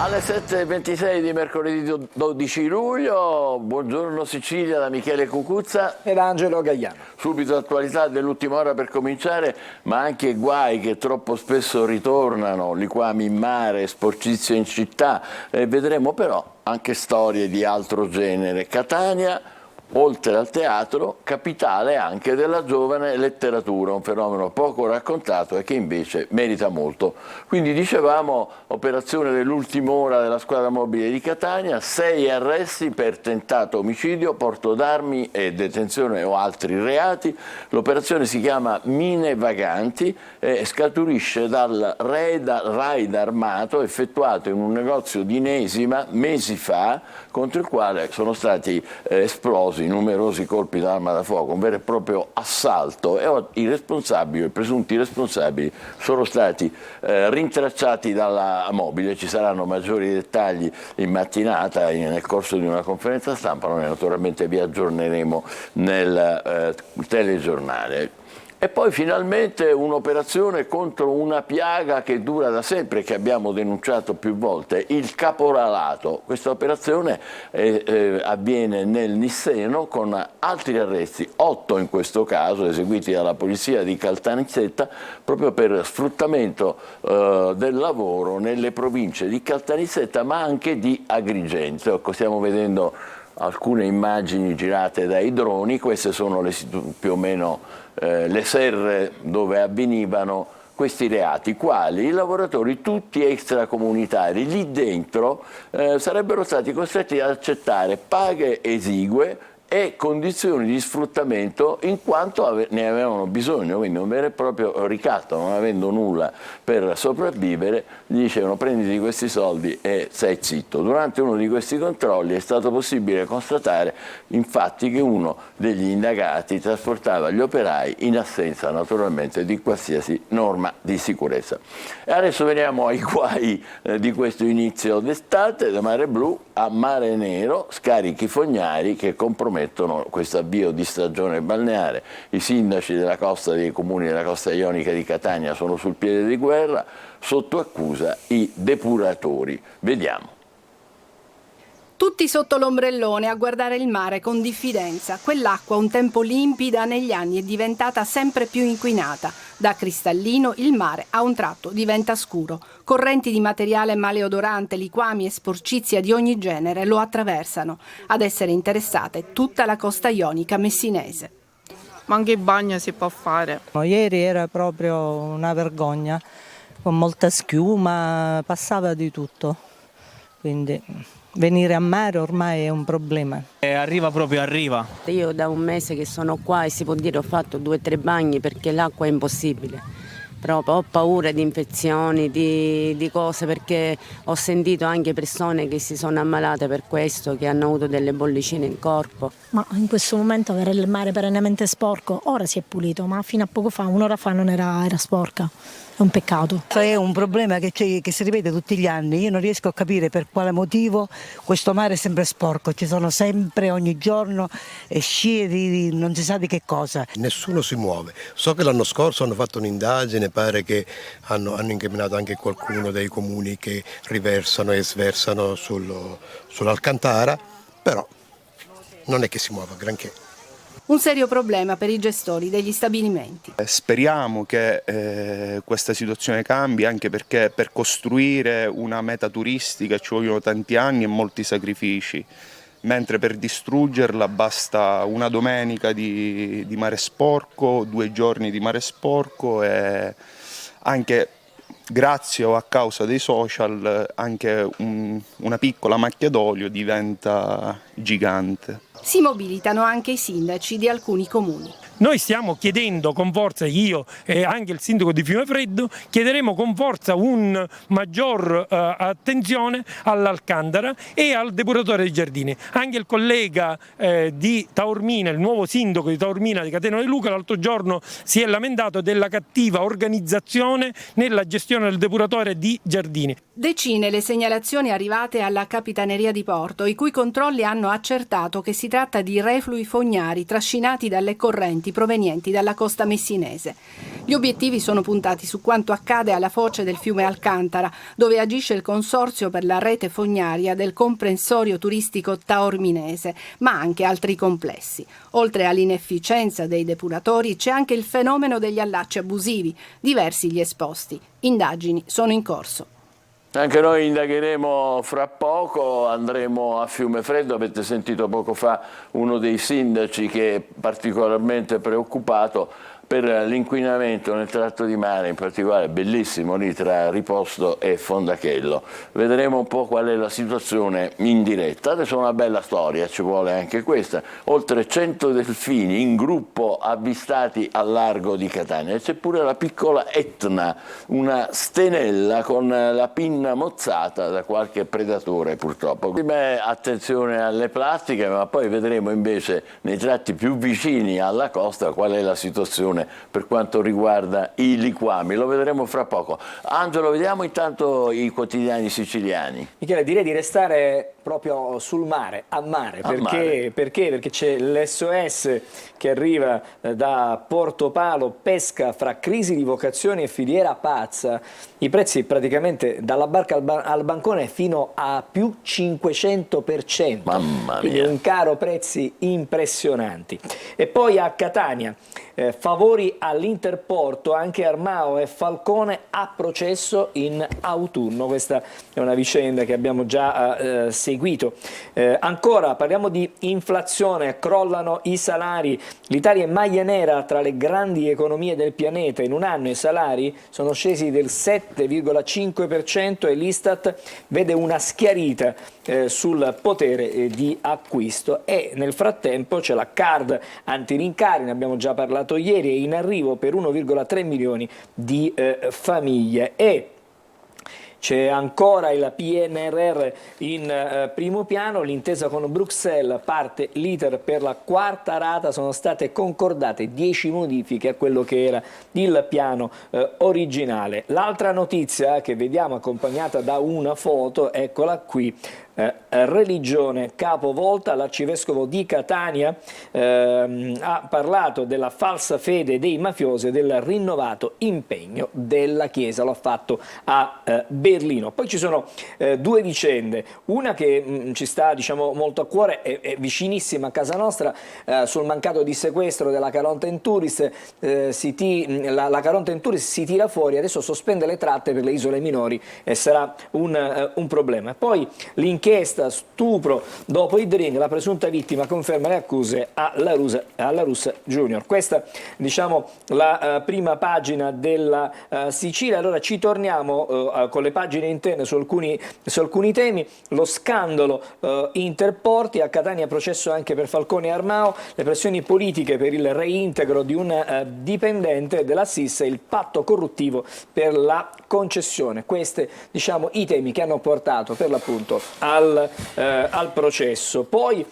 Alle 7.26 di mercoledì 12 luglio, buongiorno Sicilia da Michele Cucuzza ed Angelo Gagliano. Subito attualità dell'ultima ora per cominciare, ma anche guai che troppo spesso ritornano, liquami in mare, sporcizia in città, vedremo però anche storie di altro genere. Catania, oltre al teatro, capitale anche della giovane letteratura, un fenomeno poco raccontato e che invece merita molto. Quindi dicevamo, operazione dell'ultima ora della squadra mobile di Catania, 6 arresti per tentato omicidio, porto d'armi e detenzione o altri reati. L'operazione si chiama Mine Vaganti e scaturisce dal raid armato effettuato in un negozio di Nesima mesi fa, contro il quale sono stati esplosi numerosi colpi d'arma da fuoco, un vero e proprio assalto, e i responsabili, i presunti responsabili, sono stati rintracciati dalla mobile. Ci saranno maggiori dettagli in mattinata nel corso di una conferenza stampa, noi naturalmente vi aggiorneremo nel telegiornale. E poi finalmente un'operazione contro una piaga che dura da sempre, che abbiamo denunciato più volte, il caporalato. Questa operazione avviene nel Nisseno con altri arresti, 8 in questo caso, eseguiti dalla polizia di Caltanissetta, proprio per sfruttamento del lavoro nelle province di Caltanissetta ma anche di Agrigento. Ecco, stiamo vedendo alcune immagini girate dai droni, queste sono più o meno le serre dove avvenivano questi reati, quali i lavoratori tutti extracomunitari lì dentro sarebbero stati costretti ad accettare paghe esigue e condizioni di sfruttamento in quanto ne avevano bisogno, quindi un vero e proprio ricatto, non avendo nulla per sopravvivere, gli dicevano prenditi questi soldi e stai zitto. Durante uno di questi controlli è stato possibile constatare infatti che uno degli indagati trasportava gli operai in assenza naturalmente di qualsiasi norma di sicurezza. E adesso veniamo ai guai di questo inizio d'estate, da Mare Blu a Mare Nero, scarichi fognari che compromettono questo avvio di stagione balneare. I sindaci della costa, dei comuni della costa ionica di Catania sono sul piede di guerra, sotto accusa i depuratori. Vediamo. Tutti sotto l'ombrellone a guardare il mare con diffidenza. Quell'acqua un tempo limpida negli anni è diventata sempre più inquinata. Da cristallino il mare a un tratto diventa scuro. Correnti di materiale maleodorante, liquami e sporcizia di ogni genere lo attraversano. Ad essere interessata è tutta la costa ionica messinese. Ma anche il bagno si può fare. Ieri era proprio una vergogna, con molta schiuma, passava di tutto. Quindi venire a mare ormai è un problema. Arriva. Io da un mese che sono qua e si può dire ho fatto 2 o 3 bagni perché l'acqua è impossibile. Proprio ho paura di infezioni, di cose, perché ho sentito anche persone che si sono ammalate per questo, che hanno avuto delle bollicine in corpo. Ma in questo momento avere il mare perennemente sporco, ora si è pulito, ma fino a poco fa, un'ora fa non era sporca. È un peccato. È un problema che si ripete tutti gli anni. Io non riesco a capire per quale motivo questo mare è sempre sporco. Ci sono sempre, ogni giorno, scie di non si sa di che cosa. Nessuno si muove. So che l'anno scorso hanno fatto un'indagine, pare che hanno incriminato anche qualcuno dei comuni che riversano e sversano sull'Alcantara, però non è che si muova granché. Un serio problema per i gestori degli stabilimenti. Speriamo che questa situazione cambi, anche perché per costruire una meta turistica ci vogliono tanti anni e molti sacrifici, mentre per distruggerla basta una domenica di mare sporco, 2 giorni di mare sporco, e anche grazie o a causa dei social anche una piccola macchia d'olio diventa gigante. Si mobilitano anche i sindaci di alcuni comuni. Noi stiamo chiedendo con forza, io e anche il sindaco di Fiumefreddo, chiederemo con forza un maggior attenzione all'Alcantara e al depuratore dei giardini. Anche il collega di Taormina, il nuovo sindaco di Taormina di Catena di Luca, l'altro giorno si è lamentato della cattiva organizzazione nella gestione del depuratore di giardini. Decine le segnalazioni arrivate alla Capitaneria di Porto, i cui controlli hanno accertato che si tratta di reflui fognari trascinati dalle correnti migranti provenienti dalla costa messinese. Gli obiettivi sono puntati su quanto accade alla foce del fiume Alcantara, dove agisce il Consorzio per la rete fognaria del comprensorio turistico taorminese, ma anche altri complessi. Oltre all'inefficienza dei depuratori c'è anche il fenomeno degli allacci abusivi, diversi gli esposti. Indagini sono in corso. Anche noi indagheremo fra poco, andremo a Fiumefreddo. Avete sentito poco fa uno dei sindaci che è particolarmente preoccupato per l'inquinamento nel tratto di mare, in particolare bellissimo lì tra Riposto e Fondachello. Vedremo un po' qual è la situazione in diretta. Adesso è una bella storia, ci vuole anche questa. Oltre 100 delfini in gruppo avvistati al largo di Catania. E c'è pure la piccola Etna, una stenella con la pinna mozzata da qualche predatore purtroppo. Attenzione alle plastiche, ma poi vedremo invece nei tratti più vicini alla costa qual è la situazione per quanto riguarda i liquami. Lo vedremo fra poco. Angelo, vediamo intanto i quotidiani siciliani. Michele, direi di restare proprio sul mare, a mare, perché c'è l'SOS che arriva da Portopalo, pesca fra crisi di vocazioni e filiera pazza. I prezzi praticamente dalla barca al bancone fino a più 500%. Mamma mia. Quindi un caro prezzi impressionanti. E poi a Catania, favori all'Interporto, anche Armao e Falcone a processo in autunno. Questa è una vicenda che abbiamo già seguito. Ancora parliamo di inflazione, crollano i salari, l'Italia è maglia nera tra le grandi economie del pianeta. In un anno i salari sono scesi del 7,5% e l'Istat vede una schiarita sul potere di acquisto. E nel frattempo c'è la card antirincari, ne abbiamo già parlato ieri, è in arrivo per 1,3 milioni di famiglie. E c'è ancora il PNRR in primo piano, l'intesa con Bruxelles, parte l'iter per la quarta rata, sono state concordate 10 modifiche a quello che era il piano originale. L'altra notizia che vediamo accompagnata da una foto, eccola qui, religione capovolta. L'arcivescovo di Catania ha parlato della falsa fede dei mafiosi e del rinnovato impegno della Chiesa, lo ha fatto a Berlino. Poi ci sono due vicende, una che ci sta molto a cuore, è vicinissima a casa nostra, sul mancato di sequestro della Caronte Tourist. La Caronte Tourist si tira fuori, adesso sospende le tratte per le isole minori e sarà un problema. Poi l'inchiesta stupro dopo i drink, la presunta vittima conferma le accuse alla Russa Junior. Questa la prima pagina della Sicilia. Allora ci torniamo con le pagine interne su alcuni temi. Lo scandalo Interporti, a Catania processo anche per Falcone e Armao, le pressioni politiche per il reintegro di un dipendente della SIS e il patto corruttivo per la concessione. Questi i temi che hanno portato per l'appunto al processo. Poi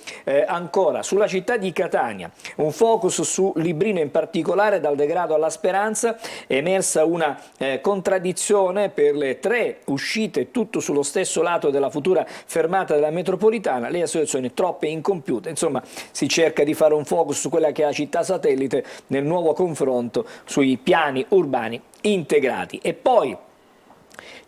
ancora sulla città di Catania, un focus su Librino, in particolare dal degrado alla speranza. È emersa una contraddizione per le 3 uscite, tutto sullo stesso lato della futura fermata della metropolitana, le associazioni troppe incompiute. Insomma, si cerca di fare un focus su quella che è la città satellite nel nuovo confronto sui piani urbani integrati. E poi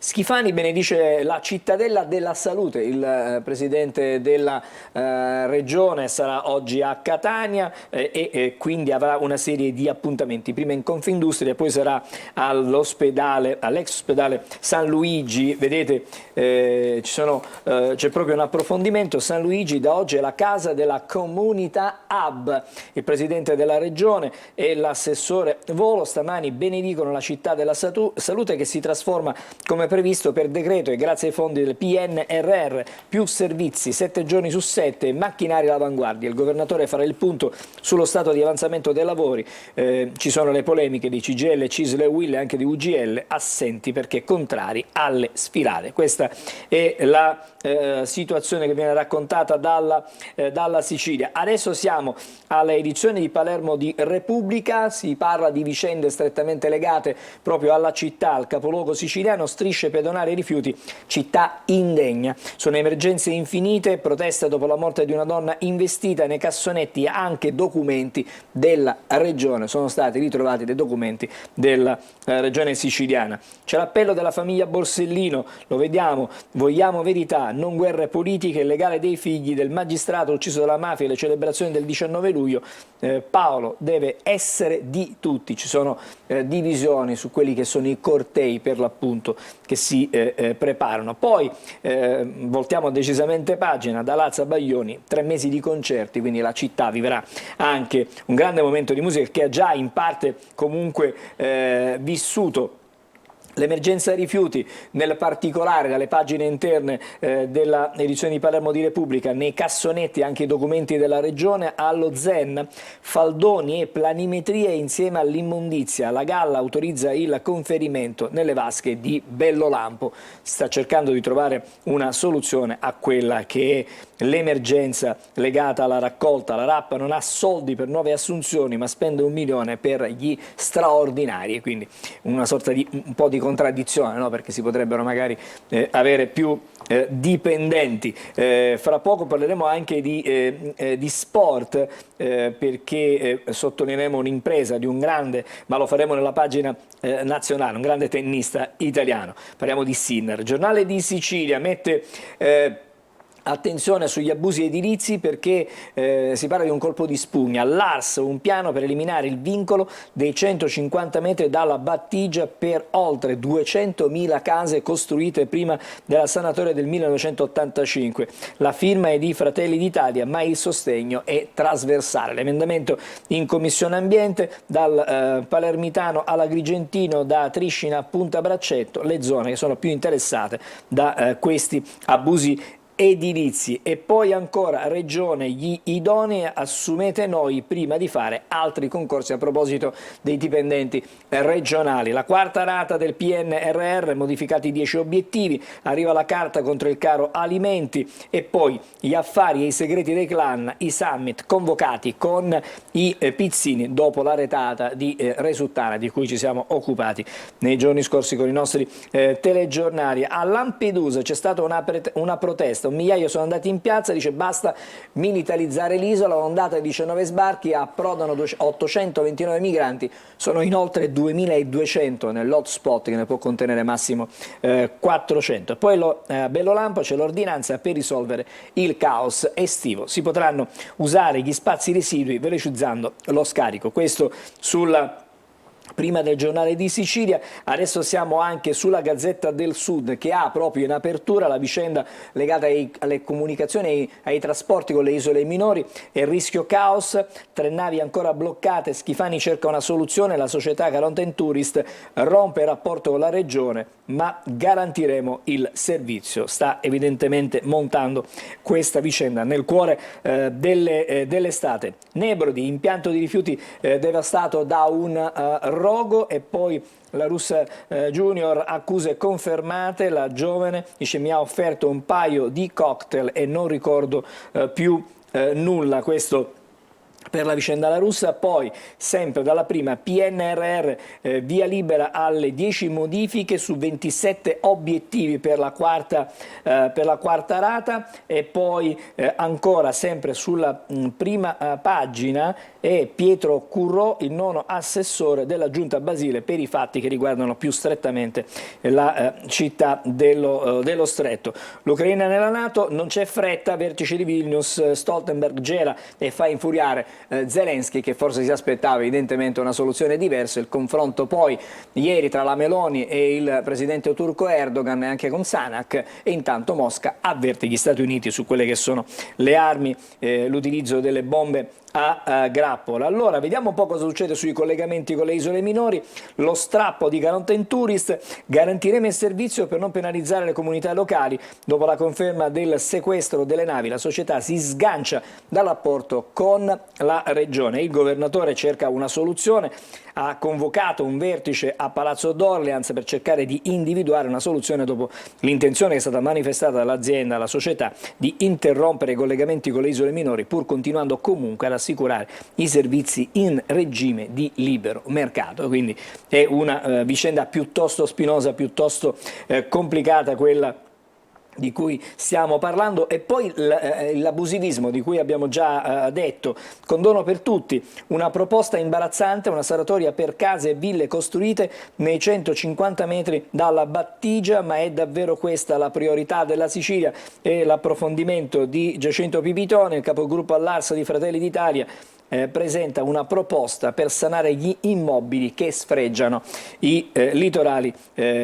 Schifani benedice la cittadella della salute, il presidente della regione sarà oggi a Catania e quindi avrà una serie di appuntamenti, prima in Confindustria, poi sarà all'ex ospedale San Luigi. Vedete, c'è proprio un approfondimento. San Luigi da oggi è la casa della comunità hub. Il presidente della regione e l'assessore Volo stamani benedicono la città della salute, che si trasforma come previsto per decreto e grazie ai fondi del PNRR, più servizi 7 giorni su 7, macchinari all'avanguardia. Il governatore farà il punto sullo stato di avanzamento dei lavori. Ci sono le polemiche di CGL, CISL e UIL e anche di UGL, assenti perché contrari alle sfilate. Questa è la situazione che viene raccontata dalla Sicilia. Adesso siamo alle edizioni di Palermo di Repubblica, si parla di vicende strettamente legate proprio alla città, al capoluogo siciliano, strisce pedonali e rifiuti, città indegna. Sono emergenze infinite, proteste dopo la morte di una donna investita, nei cassonetti anche documenti della regione, sono stati ritrovati dei documenti della regione siciliana. C'è l'appello della famiglia Borsellino, lo vediamo, vogliamo verità, non guerre politiche, il legale dei figli del magistrato ucciso dalla mafia e le celebrazioni del 19 luglio, Paolo deve essere di tutti, ci sono divisioni su quelli che sono i cortei per l'appunto che si preparano. Poi voltiamo decisamente pagina, da Lazza a Baglioni, 3 mesi di concerti, quindi la città vivrà anche un grande momento di musica che ha già in parte comunque vissuto l'emergenza rifiuti, nel particolare dalle pagine interne della edizione di Palermo di Repubblica, nei cassonetti anche i documenti della regione, allo Zen, faldoni e planimetrie insieme all'immondizia. La Galla autorizza il conferimento nelle vasche di Bellolampo. Si sta cercando di trovare una soluzione a quella che è l'emergenza legata alla raccolta. La RAP non ha soldi per nuove assunzioni ma spende 1 milione per gli straordinari, quindi una sorta di un po' di contraddizione, no? Perché si potrebbero magari avere più dipendenti. Fra poco parleremo anche di sport, perché sottolineeremo un'impresa di un grande, ma lo faremo nella pagina nazionale, un grande tennista italiano. Parliamo di Sinner. Giornale di Sicilia mette attenzione sugli abusi edilizi perché si parla di un colpo di spugna. L'ARS, un piano per eliminare il vincolo dei 150 metri dalla battigia per oltre 200.000 case costruite prima della sanatoria del 1985. La firma è di Fratelli d'Italia, ma il sostegno è trasversale. L'emendamento in Commissione Ambiente, dal Palermitano all'Agrigentino, da Triscina a Punta Braccetto, le zone che sono più interessate da questi abusi edilizi. E poi ancora regione, gli idonei assumete noi prima di fare altri concorsi a proposito dei dipendenti regionali. La quarta rata del PNRR, modificati 10 obiettivi, arriva la carta contro il caro alimenti e poi gli affari e i segreti dei clan, i summit convocati con i pizzini dopo la retata di Resuttana di cui ci siamo occupati nei giorni scorsi con i nostri telegiornali. A Lampedusa c'è stata una protesta, 1 migliaio sono andati in piazza, dice basta militarizzare l'isola, un'ondata di 19 sbarchi, approdano 829 migranti, sono in oltre 2200 nell'hotspot che ne può contenere massimo 400. Poi a Bellolampo c'è l'ordinanza per risolvere il caos estivo, si potranno usare gli spazi residui velocizzando lo scarico. Questo sulla prima del Giornale di Sicilia. Adesso siamo anche sulla Gazzetta del Sud, che ha proprio in apertura la vicenda legata alle comunicazioni, ai trasporti con le isole minori e il rischio caos, 3 navi ancora bloccate, Schifani cerca una soluzione, la società Caronten Tourist rompe il rapporto con la regione, ma garantiremo il servizio. Sta evidentemente montando questa vicenda nel cuore dell'estate. Nebrodi, impianto di rifiuti devastato da un rogo. E poi la Russa Junior, accuse confermate, la giovane dice mi ha offerto un paio di cocktail e non ricordo più nulla. Questo per la vicenda La Russa. Poi sempre dalla prima, PNRR, via libera alle 10 modifiche su 27 obiettivi per la quarta rata. E poi ancora sempre sulla prima pagina è Pietro Currò, il 9° assessore della Giunta Basile per i fatti che riguardano più strettamente la città dello Stretto. L'Ucraina nella NATO, non c'è fretta, vertice di Vilnius, Stoltenberg gela e fa infuriare Zelensky, che forse si aspettava evidentemente una soluzione diversa. Il confronto poi ieri tra la Meloni e il presidente turco Erdogan e anche con Sanak, e intanto Mosca avverte gli Stati Uniti su quelle che sono le armi, l'utilizzo delle bombe a Grappola. Allora, vediamo un po' cosa succede sui collegamenti con le isole minori. Lo strappo di Caronten Tourist: garantiremo il servizio per non penalizzare le comunità locali. Dopo la conferma del sequestro delle navi, la società si sgancia dall'apporto con la regione. Il governatore cerca una soluzione, ha convocato un vertice a Palazzo d'Orleans per cercare di individuare una soluzione dopo l'intenzione che è stata manifestata dall'azienda, alla società, di interrompere i collegamenti con le isole minori, pur continuando comunque ad assicurare i servizi in regime di libero mercato. Quindi è una vicenda piuttosto spinosa, piuttosto complicata quella di cui stiamo parlando. E poi l'abusivismo di cui abbiamo già detto. Condono per tutti, una proposta imbarazzante, una sanatoria per case e ville costruite nei 150 metri dalla battigia, ma è davvero questa la priorità della Sicilia? E l'approfondimento di Giacinto Pipitone, il capogruppo all'Arsa di Fratelli d'Italia, presenta una proposta per sanare gli immobili che sfregiano i litorali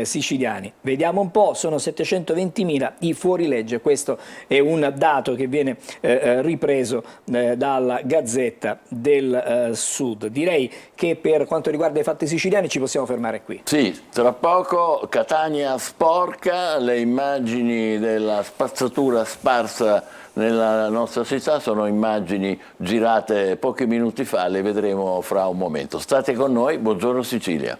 siciliani. Vediamo un po', sono 720.000 i fuorilegge, questo è un dato che viene ripreso dalla Gazzetta del Sud. Direi che per quanto riguarda i fatti siciliani ci possiamo fermare qui. Sì, tra poco Catania sporca, le immagini della spazzatura sparsa nella nostra città sono immagini girate pochi minuti fa, le vedremo fra un momento. State con noi, buongiorno Sicilia.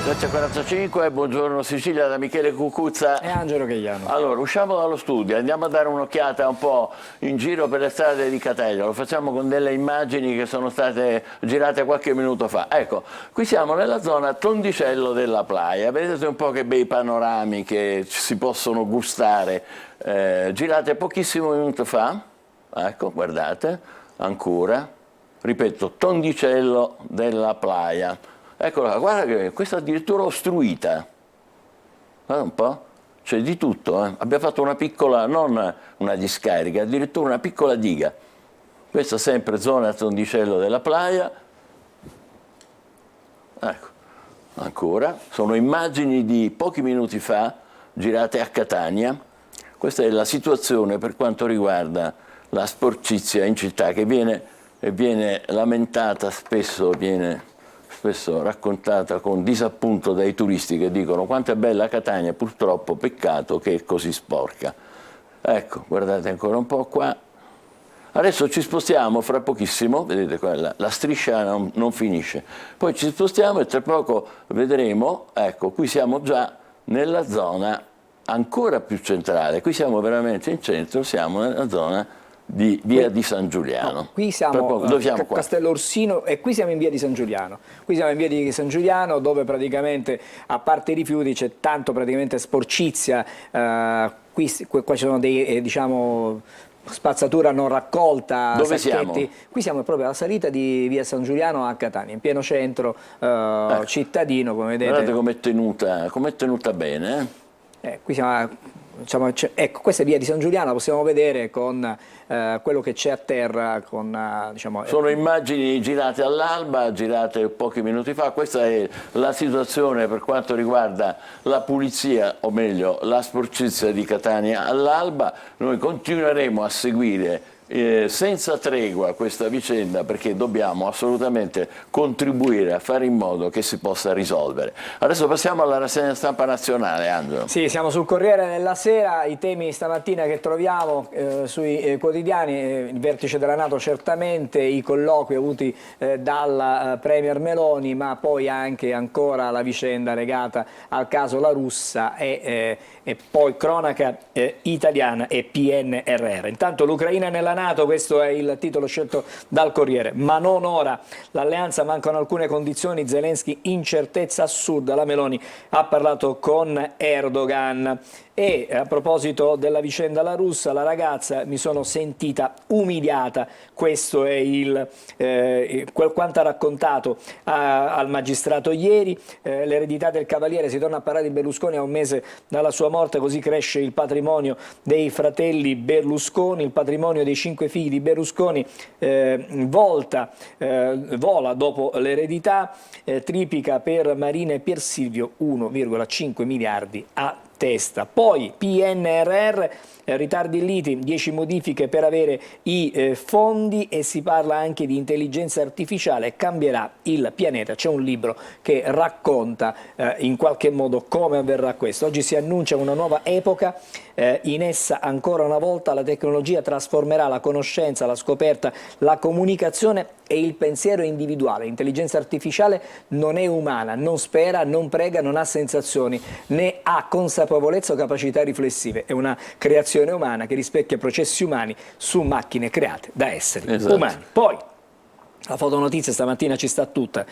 7.45, buongiorno Sicilia da Michele Cucuzza e Angelo Cheiano. Allora, usciamo dallo studio, andiamo a dare un'occhiata un po' in giro per le strade di Catania. Lo facciamo con delle immagini che sono state girate qualche minuto fa. Ecco, qui siamo nella zona Tondicello della Playa. Vedete un po' che bei panorami che si possono gustare, girate pochissimo minuto fa. Ecco, guardate, ancora, ripeto, Tondicello della Playa. Eccola, guarda che questa è addirittura ostruita. Guarda un po', c'è di tutto. Abbiamo fatto una piccola, non una discarica, addirittura una piccola diga. Questa sempre zona Tondicello della Playa. Ecco, ancora. Sono immagini di pochi minuti fa, girate a Catania. Questa è la situazione per quanto riguarda la sporcizia in città, che viene lamentata spesso, viene raccontata con disappunto dai turisti che dicono quanto è bella Catania, purtroppo peccato che è così sporca. Ecco, guardate ancora un po' qua. Adesso ci spostiamo fra pochissimo, vedete qua la striscia non finisce. Poi ci spostiamo e tra poco vedremo, ecco, qui siamo già nella zona ancora più centrale. Qui siamo veramente in centro, siamo nella zona di via di San Giuliano. No, qui siamo a Castello Orsino e qui siamo in via di San Giuliano. Qui siamo in via di San Giuliano, dove praticamente, a parte i rifiuti, c'è tanto praticamente sporcizia. Qua ci sono dei, diciamo, spazzatura non raccolta. Dove sacchetti. siamo? Qui siamo proprio alla salita di via San Giuliano a Catania, in pieno centro cittadino, come vedete. Guardate com'è tenuta bene. Qui siamo, diciamo, ecco, questa è via di San Giuliano, la possiamo vedere con quello che c'è a terra. Diciamo, sono immagini girate all'alba, girate pochi minuti fa. Questa è la situazione per quanto riguarda la pulizia, o meglio la sporcizia di Catania all'alba. Noi continueremo a seguire senza tregua questa vicenda, perché dobbiamo assolutamente contribuire a fare in modo che si possa risolvere. Adesso passiamo alla rassegna stampa nazionale, Angelo. Sì, siamo sul Corriere della Sera. I temi stamattina che troviamo sui quotidiani: il vertice della NATO certamente, i colloqui avuti dal Premier Meloni, ma poi anche ancora la vicenda legata al caso La Russa e poi cronaca italiana e PNRR. Intanto l'Ucraina nella NATO, questo è il titolo scelto dal Corriere. Ma non ora, l'alleanza, mancano alcune condizioni, Zelensky incertezza a sud, la Meloni ha parlato con Erdogan. E a proposito della vicenda La Russa, la ragazza: mi sono sentita umiliata, questo è quanto ha raccontato al magistrato ieri. L'eredità del Cavaliere, si torna a parlare di Berlusconi a un mese dalla sua morte, così cresce il patrimonio dei fratelli Berlusconi, il patrimonio dei 5 figli di Berlusconi vola dopo l'eredità, triplica per Marina e Pier Silvio, 1,5 miliardi a testa. Poi PNRR, ritardi in liti, 10 modifiche per avere i fondi, e si parla anche di intelligenza artificiale, cambierà il pianeta. C'è un libro che racconta in qualche modo come avverrà questo. Oggi si annuncia una nuova epoca, in essa ancora una volta la tecnologia trasformerà la conoscenza, la scoperta, la comunicazione e il pensiero individuale. L'intelligenza artificiale non è umana, non spera, non prega, non ha sensazioni, né ha consapevolezza o capacità riflessive. È una creazione umana che rispecchia processi umani su macchine create da esseri umani. Poi la fotonotizia stamattina ci sta tutta,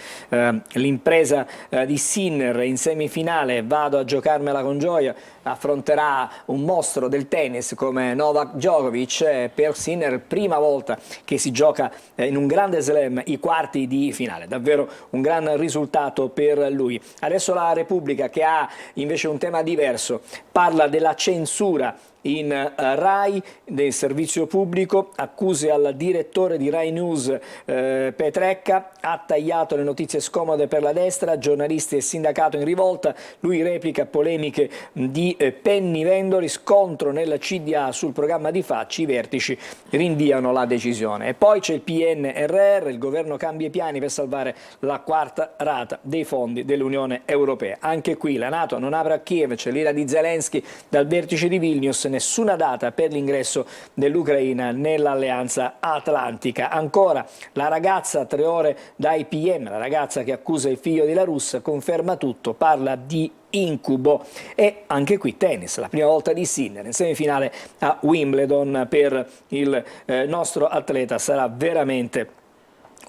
l'impresa di Sinner in semifinale, vado a giocarmela con gioia, affronterà un mostro del tennis come Novak Djokovic. Per Sinner prima volta che si gioca in un grande slam i quarti di finale, davvero un gran risultato per lui. Adesso la Repubblica, che ha invece un tema diverso, parla della censura in Rai, del servizio pubblico, accuse al direttore di Rai News Petrecca, ha tagliato le notizie scomode per la destra, giornalisti e sindacato in rivolta, lui replica polemiche di Penny Vendoli, scontro nel CDA sul programma di Facci, i vertici rinviano la decisione. E poi c'è il PNRR, il governo cambia i piani per salvare la quarta rata dei fondi dell'Unione Europea. Anche qui la NATO non apre a Kiev, c'è l'ira di Zelensky dal vertice di Vilnius, nessuna data per l'ingresso dell'Ucraina nell'alleanza atlantica. Ancora la ragazza 3 ore dai PM, la ragazza che accusa il figlio della Russa, conferma tutto, parla di incubo. E anche qui tennis, la prima volta di Sinner in semifinale a Wimbledon per il nostro atleta. Sarà veramente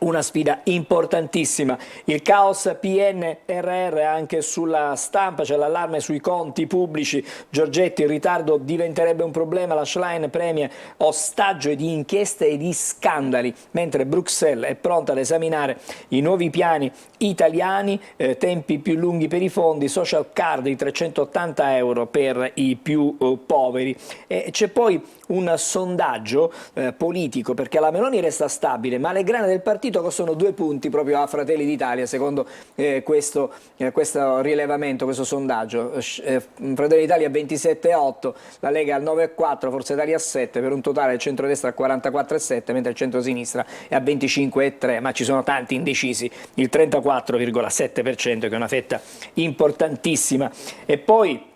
una sfida importantissima. Il caos PNRR anche sulla stampa, c'è l'allarme sui conti pubblici. Giorgetti, il ritardo diventerebbe un problema, la Schlein premia ostaggio di inchieste e di scandali, mentre Bruxelles è pronta ad esaminare i nuovi piani italiani, tempi più lunghi per i fondi, social card di 380 euro per i più poveri. E c'è poi un sondaggio politico, perché la Meloni resta stabile, ma le grane del partito costano 2 punti proprio a Fratelli d'Italia, secondo questo rilevamento, questo sondaggio. Fratelli d'Italia 27,8, la Lega al 9,4, Forza Italia a 7, per un totale del centrodestra a 44,7, mentre il centrosinistra è a 25,3, ma ci sono tanti indecisi, il 34,7%, che è una fetta importantissima. E poi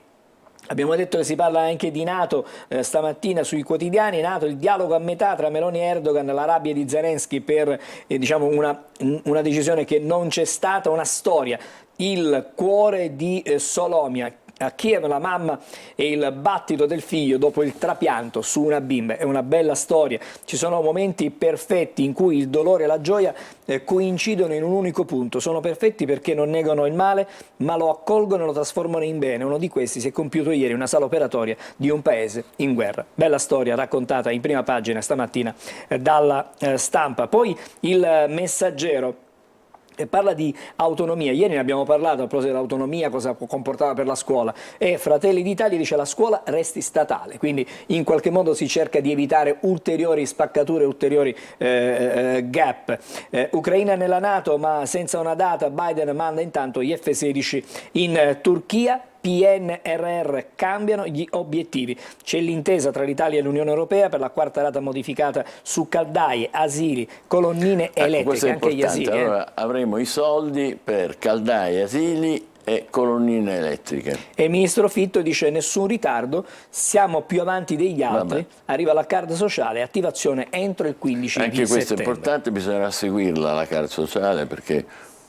abbiamo detto che si parla anche di NATO stamattina sui quotidiani. NATO, il dialogo a metà tra Meloni e Erdogan, la rabbia di Zelensky per diciamo una decisione che non c'è stata, una storia, il cuore di Solomia. A Kiev la mamma e il battito del figlio dopo il trapianto su una bimba. È una bella storia, ci sono momenti perfetti in cui il dolore e la gioia coincidono in un unico punto. Sono perfetti perché non negano il male, ma lo accolgono e lo trasformano in bene. Uno di questi si è compiuto ieri, una sala operatoria di un paese in guerra. Bella storia raccontata in prima pagina stamattina dalla Stampa. Poi il Messaggero parla di autonomia. Ieri ne abbiamo parlato a proposito dell'autonomia, cosa comportava per la scuola, e Fratelli d'Italia dice la scuola resti statale, quindi in qualche modo si cerca di evitare ulteriori spaccature, ulteriori gap. Ucraina nella NATO ma senza una data, Biden manda intanto gli F-16 in Turchia. PNRR, cambiano gli obiettivi. C'è l'intesa tra l'Italia e l'Unione Europea per la quarta rata modificata su caldaie, asili, colonnine elettriche, anche gli asili. Allora avremo i soldi per caldaie, asili e colonnine elettriche. E il ministro Fitto dice nessun ritardo, siamo più avanti degli altri, arriva la card sociale, attivazione entro il 15 Anche di questo settembre. è importante, bisognerà seguirla la card sociale, perché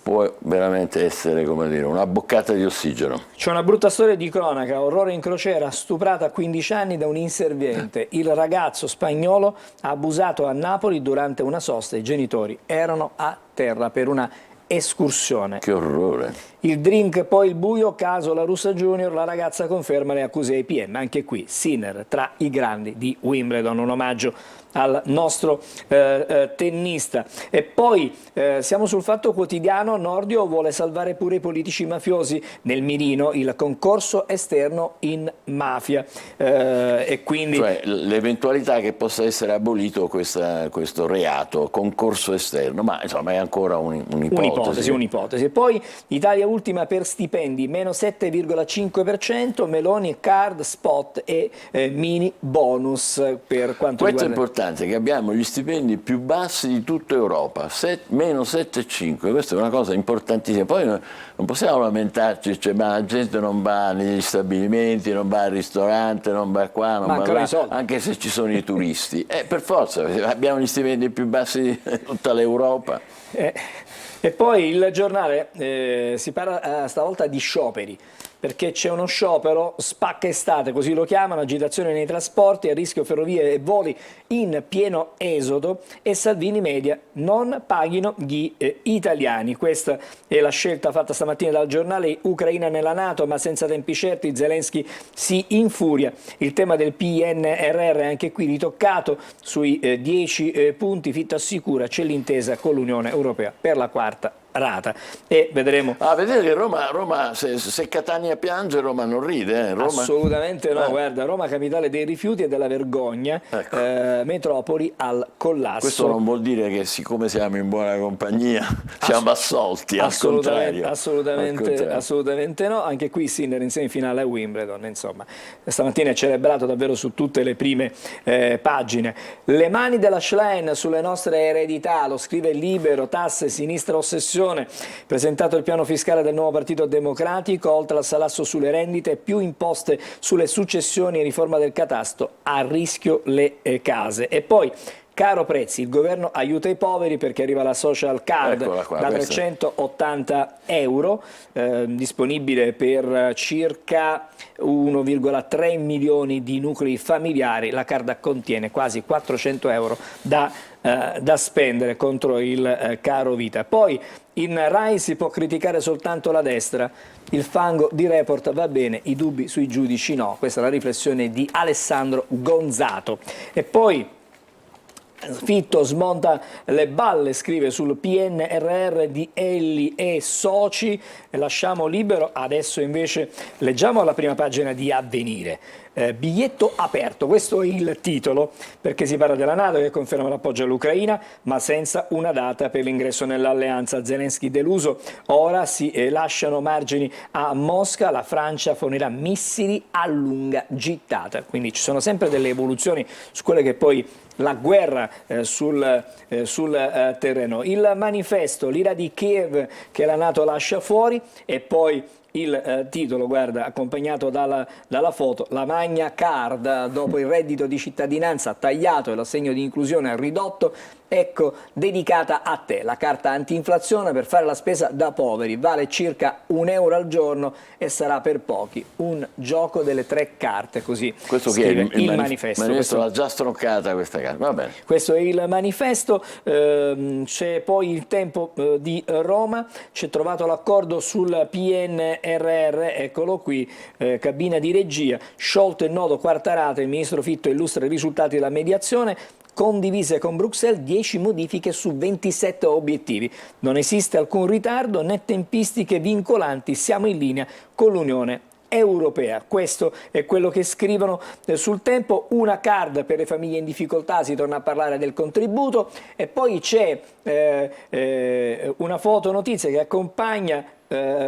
può veramente essere, come dire, una boccata di ossigeno. C'è una brutta storia di cronaca, orrore in crociera, stuprata a 15 anni da un inserviente. Il ragazzo spagnolo ha abusato a Napoli durante una sosta, i genitori erano a terra per una escursione. Che orrore. Il drink, poi il buio, caso La Russa Junior, la ragazza conferma le accuse ai PM. Anche qui Sinner tra i grandi di Wimbledon, un omaggio al nostro tennista. E poi siamo sul Fatto Quotidiano, Nordio vuole salvare pure i politici mafiosi, nel mirino il concorso esterno in mafia, e quindi cioè l'eventualità che possa essere abolito questo reato, concorso esterno, ma insomma è ancora un'ipotesi. Un'ipotesi. E poi Italia l'ultima per stipendi, meno 7,5%, Meloni card, spot e mini bonus per quanto Questo è riguarda... importante, che abbiamo gli stipendi più bassi di tutta Europa, meno 7,5, questa è una cosa importantissima. Poi non possiamo lamentarci, cioè, ma la gente non va negli stabilimenti, non va al ristorante, non va qua, non va là, anche se ci sono i turisti. Per forza, abbiamo gli stipendi più bassi di tutta l'Europa. E poi il giornale si parla stavolta di scioperi, perché c'è uno sciopero spacca estate, così lo chiamano, agitazione nei trasporti, a rischio ferrovie e voli in pieno esodo e Salvini media non paghino gli italiani. Questa è la scelta fatta stamattina dal giornale. Ucraina nella NATO ma senza tempi certi, Zelensky si infuria. Il tema del PNRR anche qui ritoccato sui 10 punti, Fitto assicura c'è l'intesa con l'Unione Europea per la quarta rata e vedremo. Vedete che Roma se Catania piange, Roma non ride. Roma... Assolutamente no, guarda, Roma capitale dei rifiuti e della vergogna, ecco. Metropoli al collasso. Questo non vuol dire che siccome siamo in buona compagnia siamo assolti, al contrario. Assolutamente no, anche qui Sinner in semifinale a Wimbledon, insomma, stamattina è celebrato davvero su tutte le prime pagine. Le mani della Schlein sulle nostre eredità, lo scrive Libero, tasse, sinistra ossessione. Presentato il piano fiscale del nuovo Partito Democratico, oltre al salasso sulle rendite, più imposte sulle successioni e riforma del catasto, a rischio le case. E poi caro prezzi, il governo aiuta i poveri perché arriva la social card da 380 euro, disponibile per circa 1,3 milioni di nuclei familiari. La card contiene quasi 400 euro da spendere contro il caro vita. Poi in Rai si può criticare soltanto la destra, il fango di Report va bene, i dubbi sui giudici no. Questa è la riflessione di Alessandro Gonzato. E poi Fitto smonta le balle, scrive sul PNRR di Elli e soci. Lasciamo Libero, adesso invece leggiamo la prima pagina di Avvenire. Biglietto aperto, questo è il titolo, perché si parla della NATO che conferma l'appoggio all'Ucraina ma senza una data per l'ingresso nell'alleanza. Zelensky deluso, ora si lasciano margini a Mosca, la Francia fornirà missili a lunga gittata, quindi ci sono sempre delle evoluzioni su quelle che poi la guerra sul terreno. Il manifesto, l'ira di Kiev che la NATO lascia fuori, e poi il titolo, guarda, accompagnato dalla foto, la Magna Card dopo il reddito di cittadinanza tagliato e l'assegno di inclusione ridotto, ecco, dedicata a te, la carta anti-inflazione per fare la spesa da poveri, vale circa €1 al giorno e sarà per pochi un gioco delle 3 carte, così questo scrive che è il manifesto. Questo l'ha già stroncata questa carta, va bene. Questo è il manifesto. C'è poi il Tempo di Roma, c'è trovato l'accordo sul PNRR, eccolo qui, cabina di regia, sciolto il nodo quarta rata, il ministro Fitto illustra i risultati della mediazione, condivise con Bruxelles 10 modifiche su 27 obiettivi. Non esiste alcun ritardo né tempistiche vincolanti, siamo in linea con l'Unione Europea. Questo è quello che scrivono sul Tempo. Una card per le famiglie in difficoltà, si torna a parlare del contributo, e poi c'è una fotonotizia che accompagna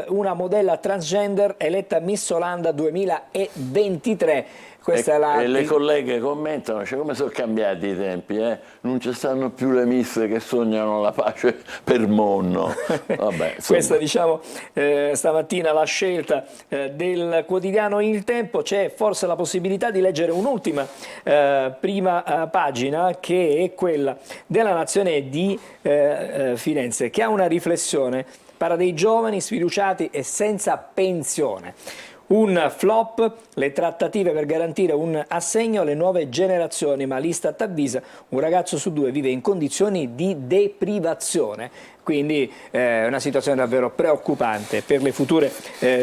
una modella transgender eletta Miss Olanda 2023. E le colleghe commentano, cioè, come sono cambiati i tempi, non ci stanno più le miss che sognano la pace per mondo. Vabbè, questa, diciamo, stamattina la scelta del quotidiano Il Tempo. C'è forse la possibilità di leggere un'ultima prima pagina, che è quella della Nazione di Firenze, che ha una riflessione, parla dei giovani sfiduciati e senza pensione. Un flop, le trattative per garantire un assegno alle nuove generazioni, ma l'Istat avvisa, un ragazzo su 2 vive in condizioni di deprivazione. Quindi una situazione davvero preoccupante per le future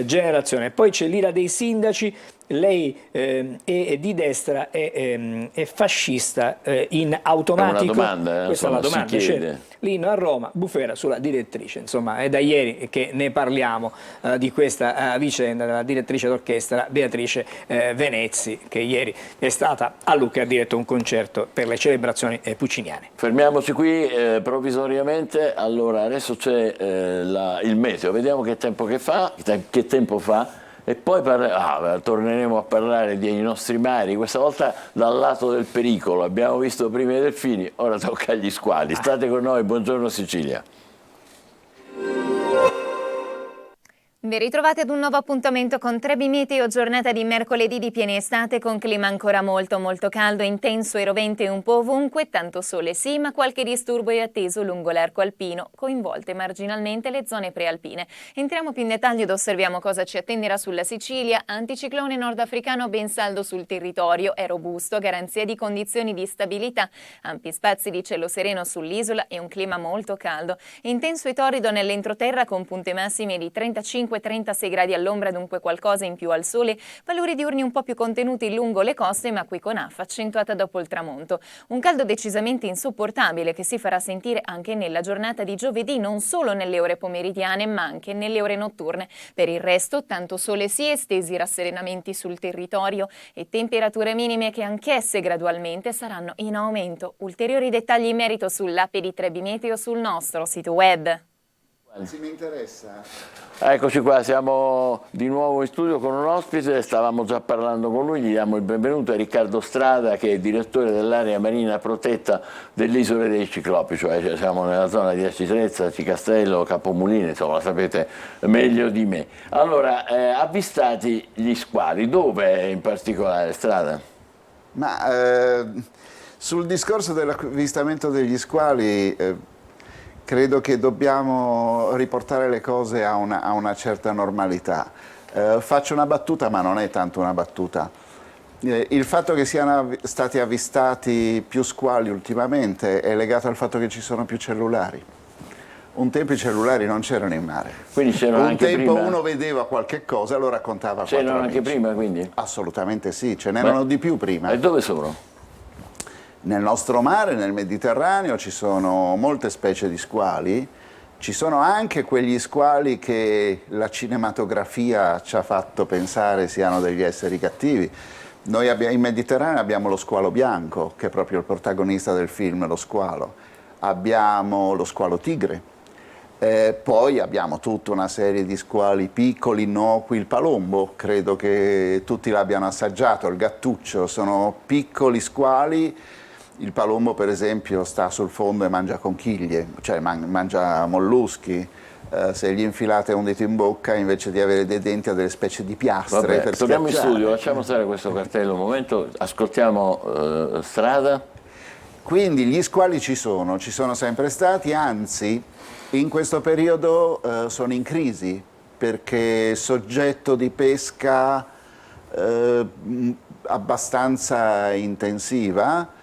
generazioni. Poi c'è l'ira dei sindaci, lei è di destra, è fascista in automatico. È una domanda, questa è la domanda, certo. l'inno a Roma, bufera sulla direttrice. Insomma, è da ieri che ne parliamo di questa vicenda della direttrice d'orchestra Beatrice Venezzi, che ieri è stata a Lucca e ha diretto un concerto per le celebrazioni pucciniane. Fermiamoci qui provvisoriamente. Allora, adesso c'è il meteo, vediamo che tempo fa. E poi torneremo a parlare dei nostri mari, questa volta dal lato del pericolo. Abbiamo visto prima i delfini, ora tocca agli squali. State con noi, buongiorno Sicilia. Ben ritrovati ad un nuovo appuntamento con Trebi Meteo, giornata di mercoledì di piena estate con clima ancora molto caldo, intenso e rovente un po' ovunque, tanto sole sì, ma qualche disturbo è atteso lungo l'arco alpino, coinvolte marginalmente le zone prealpine. Entriamo più in dettaglio ed osserviamo cosa ci attenderà sulla Sicilia. Anticiclone nordafricano ben saldo sul territorio, è robusto, garanzia di condizioni di stabilità, ampi spazi di cielo sereno sull'isola e un clima molto caldo, intenso e torrido nell'entroterra con punte massime di 35-36 gradi all'ombra, dunque qualcosa in più al sole, valori diurni un po' più contenuti lungo le coste, ma qui con affa accentuata dopo il tramonto. Un caldo decisamente insopportabile che si farà sentire anche nella giornata di giovedì, non solo nelle ore pomeridiane ma anche nelle ore notturne. Per il resto tanto sole sì, estesi rasserenamenti sul territorio e temperature minime che anch'esse gradualmente saranno in aumento. Ulteriori dettagli in merito sull'app di Trebi Meteo sul nostro sito web. Se mi interessa. Eccoci qua, siamo di nuovo in studio con un ospite, stavamo già parlando con lui, gli diamo il benvenuto a Riccardo Strada, che è direttore dell'area marina protetta delle Isole dei Ciclopi, cioè siamo nella zona di Acitrezza, Cicastello, Capomuline, insomma, la sapete meglio di me. Allora, avvistati gli squali, dove in particolare, Strada? Ma sul discorso dell'avvistamento degli squali credo che dobbiamo riportare le cose a una certa normalità. Faccio una battuta, ma non è tanto una battuta. Il fatto che siano stati avvistati più squali ultimamente è legato al fatto che ci sono più cellulari. Un tempo i cellulari non c'erano in mare. Quindi c'erano anche prima? Un tempo uno vedeva qualche cosa e lo raccontava a quattro amici. C'erano anche prima, quindi? Assolutamente sì, ce n'erano di più prima. E dove sono? Nel nostro mare, nel Mediterraneo, ci sono molte specie di squali, ci sono anche quegli squali che la cinematografia ci ha fatto pensare siano degli esseri cattivi. Noi in Mediterraneo abbiamo lo squalo bianco, che è proprio il protagonista del film, Lo Squalo. Abbiamo lo squalo tigre, poi abbiamo tutta una serie di squali piccoli, innocui, il palombo, credo che tutti l'abbiano assaggiato, il gattuccio, sono piccoli squali. Il palombo per esempio sta sul fondo e mangia conchiglie, cioè mangia molluschi. Se gli infilate un dito in bocca invece di avere dei denti ha delle specie di piastre. Vabbè, torniamo in studio, lasciamo stare questo cartello un momento, ascoltiamo Strada. Quindi gli squali ci sono sempre stati, anzi in questo periodo sono in crisi perché soggetto di pesca abbastanza intensiva.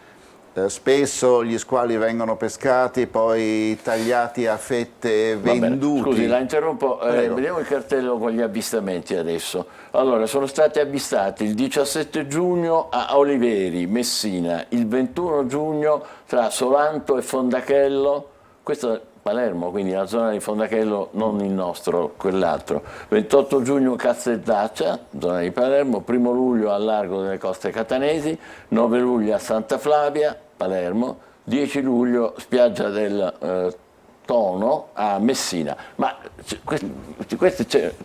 Spesso gli squali vengono pescati, poi tagliati a fette, venduti. Scusi, la interrompo, vediamo il cartello con gli avvistamenti adesso. Allora, sono stati avvistati il 17 giugno a Oliveri, Messina, il 21 giugno tra Solanto e Fondachello, questo è Palermo, quindi la zona di Fondachello, non il nostro, quell'altro. 28 giugno Casteldaccia, zona di Palermo, 1 luglio al largo delle coste catanesi, 9 luglio a Santa Flavia, Palermo, 10 luglio spiaggia del Tono a Messina. Ma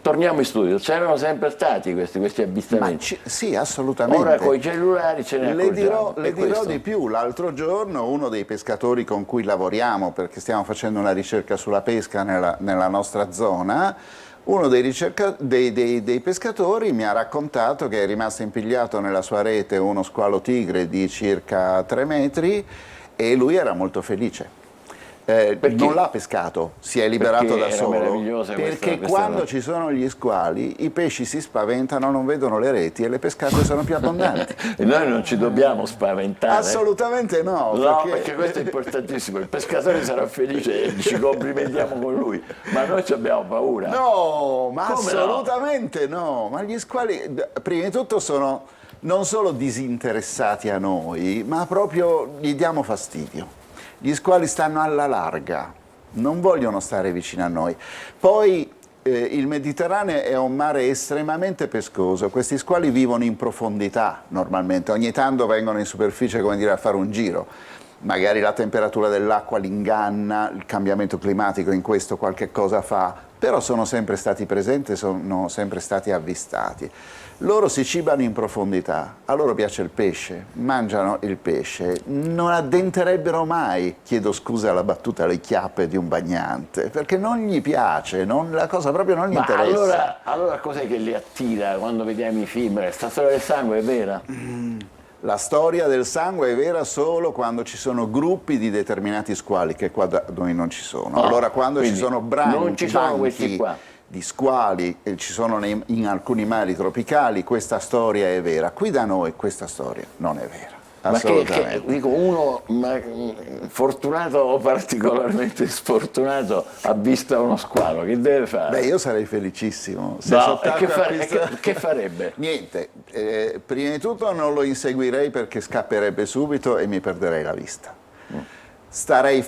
torniamo in studio, c'erano sempre stati questi avvistamenti? Sì, assolutamente. Ora con i cellulari ce ne accorgiamo. Le dirò di più, l'altro giorno uno dei pescatori con cui lavoriamo, perché stiamo facendo una ricerca sulla pesca nella nostra zona, uno dei pescatori mi ha raccontato che è rimasto impigliato nella sua rete uno squalo tigre di circa 3 metri e lui era molto felice. Non l'ha pescato, si è liberato da solo, perché quando ci sono gli squali i pesci si spaventano, non vedono le reti e le pescate sono più abbondanti. E noi non ci dobbiamo spaventare. Assolutamente no. No, perché questo è importantissimo, il pescatore sarà felice e ci complimentiamo con lui, ma noi ci abbiamo paura. No, ma assolutamente no. Ma gli squali, prima di tutto, sono non solo disinteressati a noi, ma proprio gli diamo fastidio. Gli squali stanno alla larga, non vogliono stare vicino a noi. Poi il Mediterraneo è un mare estremamente pescoso, questi squali vivono in profondità normalmente, ogni tanto vengono in superficie, come dire, a fare un giro. Magari la temperatura dell'acqua li inganna, il cambiamento climatico in questo qualche cosa fa, però sono sempre stati presenti, sono sempre stati avvistati. Loro si cibano in profondità, a loro piace il pesce, mangiano il pesce, non addenterebbero mai, chiedo scusa alla battuta, le chiappe di un bagnante, perché non gli piace, la cosa proprio non gli interessa. Allora cos'è che li attira quando vediamo i film? Questa storia del sangue è vera? La storia del sangue è vera solo quando ci sono gruppi di determinati squali, che qua da noi non ci sono. Allora quando ci sono branchi di squali, e ci sono in alcuni mari tropicali, questa storia è vera. Qui da noi questa storia non è vera. Ma che dico, uno fortunato o particolarmente sfortunato ha visto uno squalo, che deve fare? Beh, io sarei felicissimo. Che farebbe? Niente, prima di tutto non lo inseguirei perché scapperebbe subito e mi perderei la vista. Starei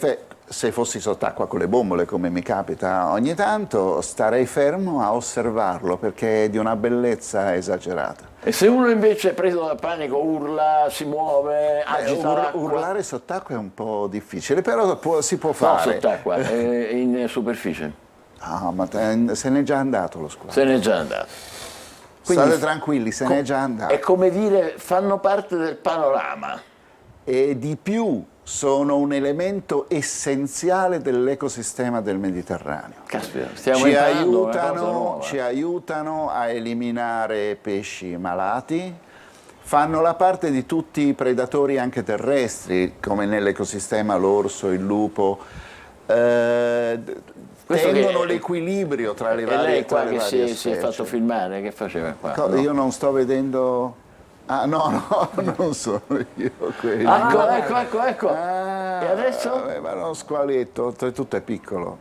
se fossi sott'acqua con le bombole, come mi capita ogni tanto, starei fermo a osservarlo perché è di una bellezza esagerata. E se uno invece è preso dal panico, urla, si muove, agita l'acqua? Urlare sott'acqua è un po' difficile, però si può fare. No, sott'acqua, in superficie. Ah, ma se n'è già andato lo squalo. Se n'è già andato. Quindi, state tranquilli, se n'è già andato. È come dire, fanno parte del panorama. E di più, sono un elemento essenziale dell'ecosistema del Mediterraneo. Caspita, stiamo imparando una cosa nuova. Ci aiutano a eliminare pesci malati, fanno la parte di tutti i predatori anche terrestri, come nell'ecosistema l'orso, il lupo, tengono l'equilibrio tra le varie lei qua che specie. si è fatto filmare, che faceva qua? Io non sto vedendo... Ah, no, non sono io quello. Ecco. E adesso? Ma è uno squaletto, oltretutto è piccolo.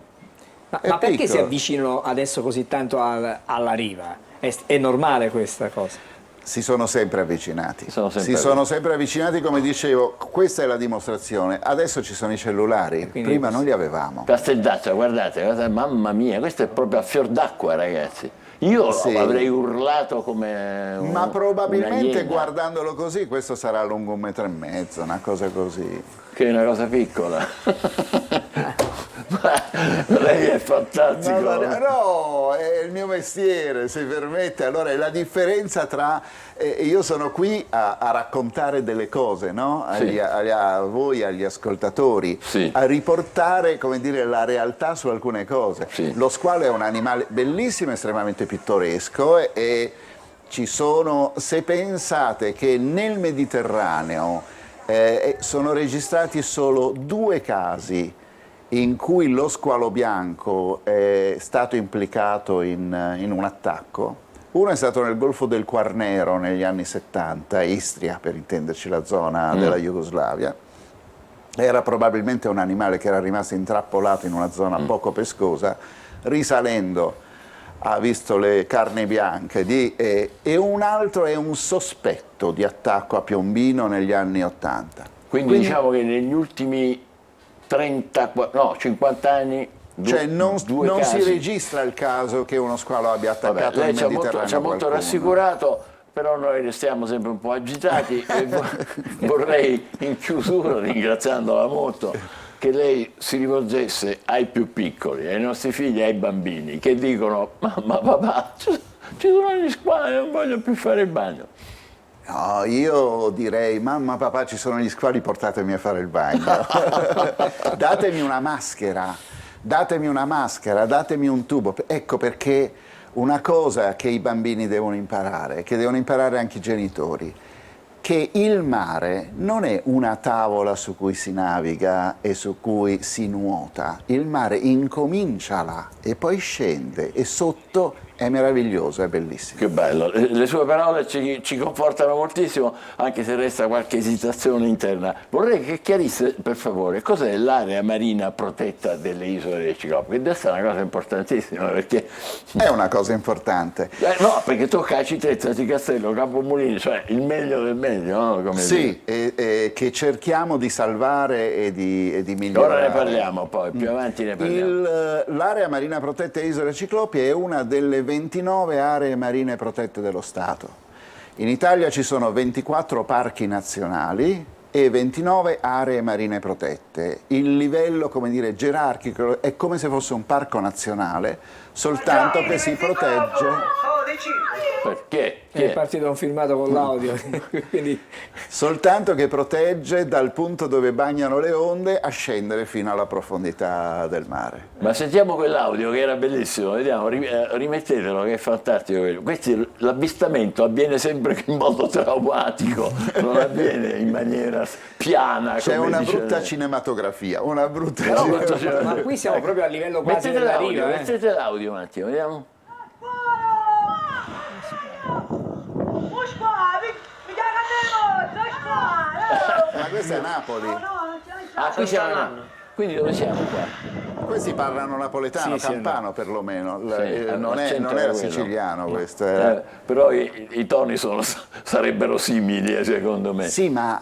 Ma perché si avvicinano adesso così tanto alla riva? È normale questa cosa? Si sono sempre avvicinati. Sono sempre avvicinati, come dicevo, questa è la dimostrazione. Adesso ci sono i cellulari, prima non li avevamo. Casteldaccia, guardate, mamma mia, questo è proprio a fior d'acqua, ragazzi. Io avrei urlato come ma probabilmente guardandolo così questo sarà lungo 1,5 metri, una cosa così. Che è una cosa piccola. Ma lei è fantastico. No, è il mio mestiere, se permette. Allora è la differenza tra... io sono qui a raccontare delle cose, no? A voi, agli ascoltatori, a riportare, come dire, la realtà su alcune cose. Lo squalo è un animale bellissimo, estremamente pittoresco e ci sono, se pensate che nel Mediterraneo sono registrati solo 2 casi in cui lo squalo bianco è stato implicato in un attacco. Uno è stato nel Golfo del Quarnero negli anni 70, Istria per intenderci, la zona della Jugoslavia. Era probabilmente un animale che era rimasto intrappolato in una zona poco pescosa, risalendo ha visto le carni bianche e un altro è un sospetto di attacco a Piombino negli anni 80. Quindi diciamo che negli ultimi 50 anni non si registra il caso che uno squalo abbia attaccato il Mediterraneo. Ci ha molto rassicurato, però noi restiamo sempre un po' agitati e vorrei in chiusura, ringraziandola molto, che lei si rivolgesse ai più piccoli, ai nostri figli, ai bambini, che dicono: mamma, papà, ci sono gli squali, non voglio più fare il bagno. No, io direi: mamma, papà, ci sono gli squali, portatemi a fare il bagno. Datemi una maschera, datemi un tubo. Ecco perché una cosa che i bambini devono imparare, che devono imparare anche i genitori, che il mare non è una tavola su cui si naviga e su cui si nuota. Il mare incomincia là e poi scende e sotto È meraviglioso, è bellissimo. Che bello, le sue parole ci confortano moltissimo, anche se resta qualche esitazione interna. Vorrei che chiarisse, per favore, cos'è l'area marina protetta delle isole dei Ciclopi? Questa è una cosa importantissima, perché... È una cosa importante. No, perché tocca a Cittezza, Castello, Capomulino, cioè il meglio del meglio, no? Come sì, che cerchiamo di salvare e di migliorare. Ora ne parliamo poi, più avanti ne parliamo. L'area marina protetta Isole Ciclopi è una delle 29 aree marine protette dello Stato. In Italia ci sono 24 parchi nazionali e 29 aree marine protette. Il livello, come dire, gerarchico è come se fosse un parco nazionale, soltanto che si protegge... Perché? È partito un filmato con l'audio. Quindi... Soltanto che protegge dal punto dove bagnano le onde a scendere fino alla profondità del mare. Ma sentiamo quell'audio che era bellissimo, vediamo, rimettetelo che è fantastico. L'avvistamento avviene sempre in modo traumatico, non avviene in maniera piana. C'è come una dice brutta lei. cinematografia, una brutta Ma qui siamo proprio a livello quasi Mettete della l'audio, riva. mettete l'audio un attimo, vediamo. Ma questa è Napoli. Ah, qui siamo. Quindi dove siamo qua? Questi parlano napoletano, Sì, sì, campano perlomeno. Sì, Non l'accento era quello. siciliano questo. Era... Però i toni sarebbero simili, secondo me. Sì, ma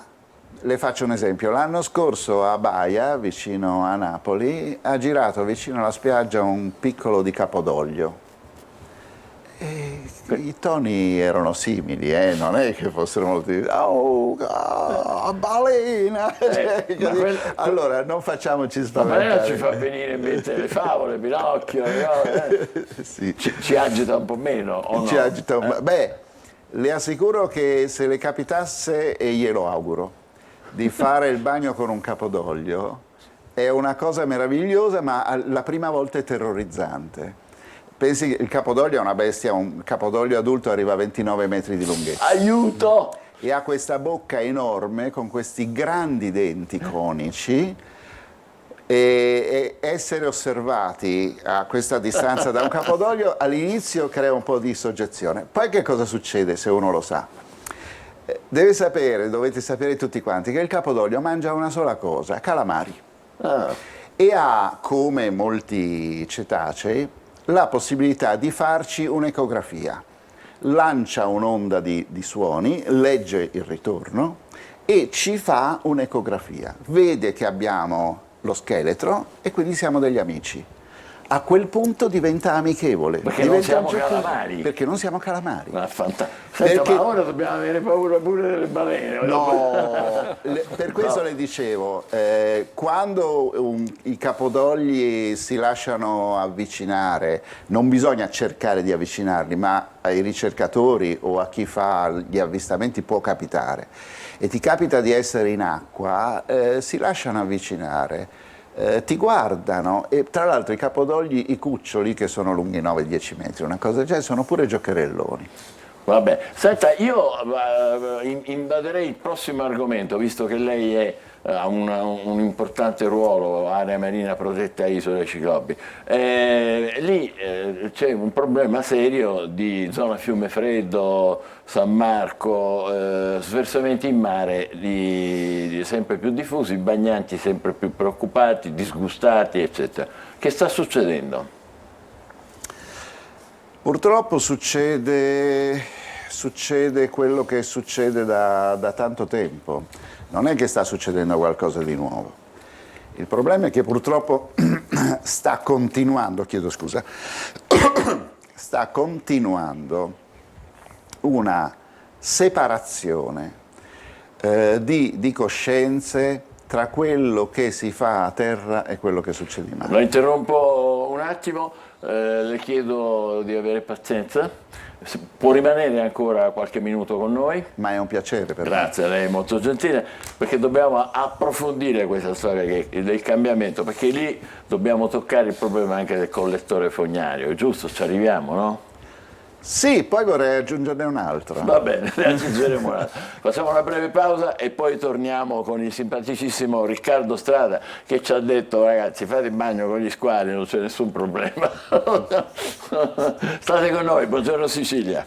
le faccio un esempio. L'anno scorso a Baia, vicino a Napoli, ha girato vicino alla spiaggia un piccolo di Capodoglio. E i toni erano simili, non è che fossero molto... Oh, balena! Allora, non facciamoci spaventare. Ma ci fa venire in mente le favole, Pinocchio, Sì. ci agita un po' meno, o no? Ci agita un po'. Beh, le assicuro che se le capitasse, e glielo auguro, di fare il bagno con un capodoglio, è una cosa meravigliosa, ma la prima volta è terrorizzante. Pensi che il capodoglio è una bestia, un capodoglio adulto arriva a 29 metri di lunghezza. Aiuto! E ha questa bocca enorme con questi grandi denti conici e essere osservati a questa distanza da un capodoglio all'inizio crea un po' di soggezione. Poi che cosa succede se uno lo sa? Dovete sapere tutti quanti che il capodoglio mangia una sola cosa, calamari. E ha, come molti cetacei, la possibilità di farci un'ecografia. Lancia un'onda di suoni, legge il ritorno e ci fa un'ecografia. Vede che abbiamo lo scheletro e quindi siamo degli amici. A quel punto diventa amichevole. Perché non siamo calamari. Perché non siamo calamari. Ma Senta, ma ora dobbiamo avere paura pure delle balene. No, per questo le dicevo, quando i capodogli si lasciano avvicinare, non bisogna cercare di avvicinarli, ma ai ricercatori o a chi fa gli avvistamenti può capitare. E ti capita di essere in acqua, si lasciano avvicinare. Ti guardano e tra l'altro i capodogli, i cuccioli che sono lunghi 9-10 metri, una cosa del genere, sono pure giocherelloni. Vabbè, senta, io invaderei il prossimo argomento, visto che lei ha un importante ruolo, area marina protetta Isole Ciclopi. Lì c'è un problema serio di zona Fiumefreddo, San Marco, sversamenti in mare sempre più diffusi, bagnanti sempre più preoccupati, disgustati, eccetera. Che sta succedendo? Purtroppo succede quello che succede da tanto tempo. Non è che sta succedendo qualcosa di nuovo. Il problema è che purtroppo sta continuando una separazione di coscienze tra quello che si fa a terra e quello che succede in mare. Lo interrompo un attimo, le chiedo di avere pazienza. Può rimanere ancora qualche minuto con noi? Ma è un piacere per me. Grazie, lei è molto gentile, perché dobbiamo approfondire questa storia del cambiamento, perché lì dobbiamo toccare il problema anche del collettore fognario, giusto? Ci arriviamo, no? Sì, poi vorrei aggiungerne un'altra. Va bene, ne aggiungeremo un'altra. Facciamo una breve pausa e poi torniamo con il simpaticissimo Riccardo Strada che ci ha detto: ragazzi, fate il bagno con gli squali, non c'è nessun problema. State con noi, buongiorno Sicilia.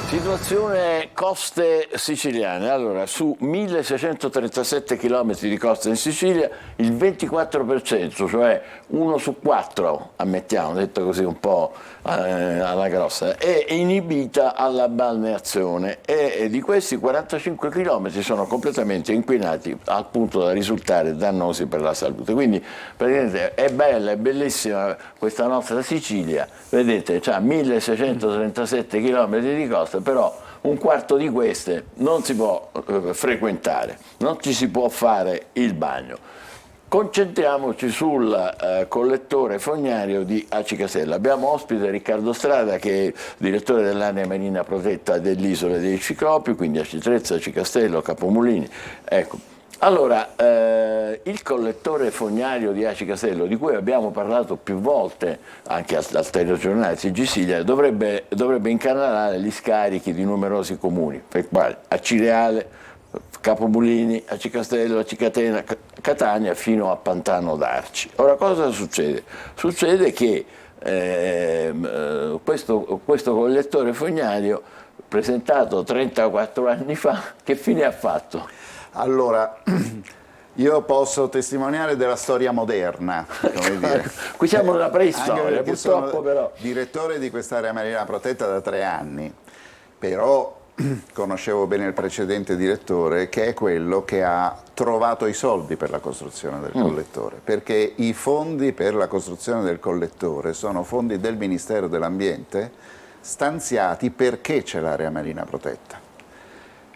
Situazione coste siciliane. Allora, su 1637 km di costa in Sicilia, il 24%, cioè 1 su 4, ammettiamo, detto così un po' alla grossa, è inibita alla balneazione e di questi 45 km sono completamente inquinati al punto da risultare dannosi per la salute. Quindi praticamente è bella, è bellissima questa nostra Sicilia, vedete, c'ha 1637 km di costa, però un quarto di queste non si può frequentare, non ci si può fare il bagno. Concentriamoci sul collettore fognario di Aci Castello. Abbiamo ospite Riccardo Strada, che è direttore dell'area marina protetta dell'isola dei Ciclopi, quindi Aci Trezza, Aci Castello, Capomulini. Ecco. Allora, il collettore fognario di Aci Castello, di cui abbiamo parlato più volte anche al telegiornale Sicilia, dovrebbe incanalare gli scarichi di numerosi comuni, per quali Aci Reale, Capomulini, Aci Castello, Aci Catena, Catania fino a Pantano d'Arci. Ora cosa succede? Succede che questo collettore fognario, presentato 34 anni fa, che fine ha fatto? Allora, io posso testimoniare della storia moderna, come dire. Qui siamo nella preistoria, purtroppo sono però. Direttore di quest'area marina protetta da 3 anni, però conoscevo bene il precedente direttore, che è quello che ha trovato i soldi per la costruzione del collettore, perché i fondi per la costruzione del collettore sono fondi del Ministero dell'Ambiente stanziati perché c'è l'area marina protetta,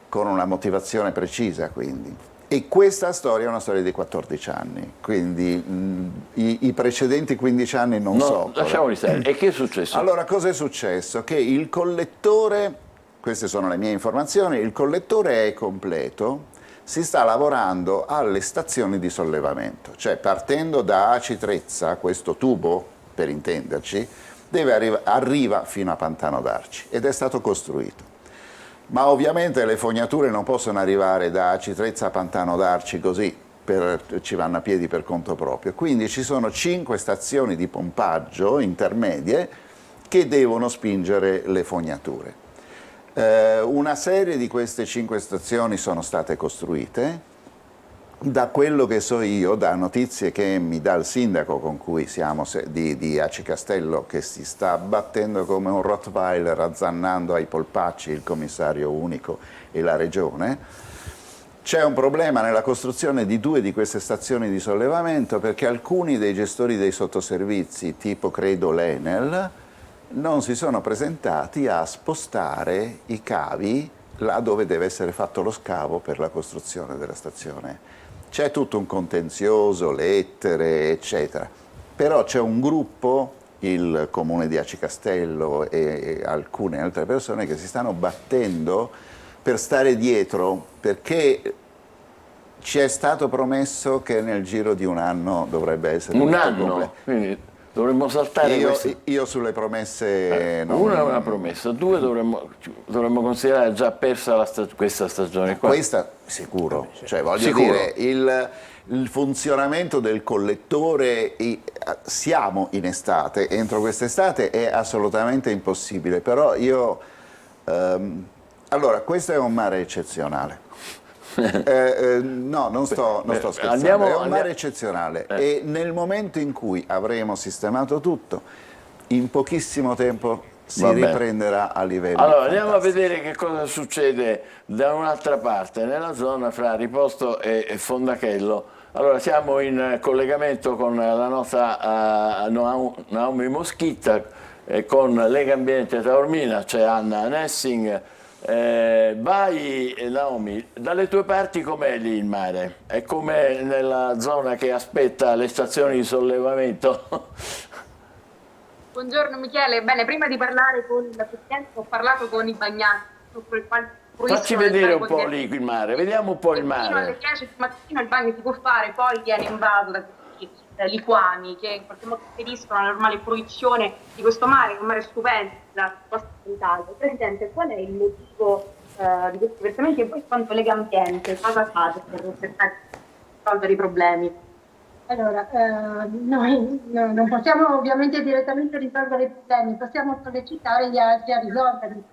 con una motivazione precisa quindi. E questa storia è una storia di 14 anni, quindi i precedenti 15 anni non so. Lasciamoli stare. E che è successo? Allora, cosa è successo? Che il collettore, queste sono le mie informazioni, il collettore è completo, si sta lavorando alle stazioni di sollevamento, cioè partendo da Aci Trezza, questo tubo, per intenderci, arriva fino a Pantano d'Arci ed è stato costruito. Ma ovviamente le fognature non possono arrivare da Aci Trezza a Pantano d'Arci così, ci vanno a piedi per conto proprio. Quindi ci sono 5 stazioni di pompaggio intermedie che devono spingere le fognature. Una serie di queste 5 stazioni sono state costruite. Da quello che so io, da notizie che mi dà il sindaco con cui siamo di Aci Castello, che si sta battendo come un Rottweiler azzannando ai polpacci il commissario unico e la regione, c'è un problema nella costruzione di 2 di queste stazioni di sollevamento, perché alcuni dei gestori dei sottoservizi, tipo credo l'Enel, non si sono presentati a spostare i cavi là dove deve essere fatto lo scavo per la costruzione della stazione. C'è tutto un contenzioso, lettere, eccetera. Però c'è un gruppo, il comune di Aci Castello e alcune altre persone, che si stanno battendo per stare dietro, perché ci è stato promesso che nel giro di un anno dovrebbe essere un tutto anno? completo. Quindi dovremmo saltare io sulle promesse una è una promessa, 2 dovremmo considerare già persa questa stagione qua. Questa sicuro, cioè voglio dire, il funzionamento del collettore, siamo in estate, entro quest'estate è assolutamente impossibile, però io allora questo è un mare eccezionale. No, non sto scherzando, è un mare eccezionale e nel momento in cui avremo sistemato tutto, in pochissimo tempo si riprenderà a livello. Allora andiamo a vedere che cosa succede da un'altra parte, nella zona fra Riposto e Fondachello. Allora siamo in collegamento con la nostra Naomi Moschitta, con Lega Ambiente Taormina, c'è Anna Nessing. Vai Naomi, dalle tue parti com'è lì il mare? È come nella zona che aspetta le stazioni di sollevamento? Buongiorno Michele, bene, prima di parlare con il Presidente ho parlato con i bagnati, sopra il quale Facci vedere un po' lì il mare, vediamo un po' il mare. Fino alle 10 del mattino il bagno si può fare, poi viene invaso da questi liquami che in qualche modo impediscono la normale fruizione di questo mare, che è un mare stupendo della costa d'Italia. Presidente, qual è il motivo di questi versamenti e poi quanto lega ambiente? Cosa fate per cercare di risolvere i problemi? Allora, noi non possiamo ovviamente direttamente risolvere i problemi, possiamo sollecitare gli altri a risolverli.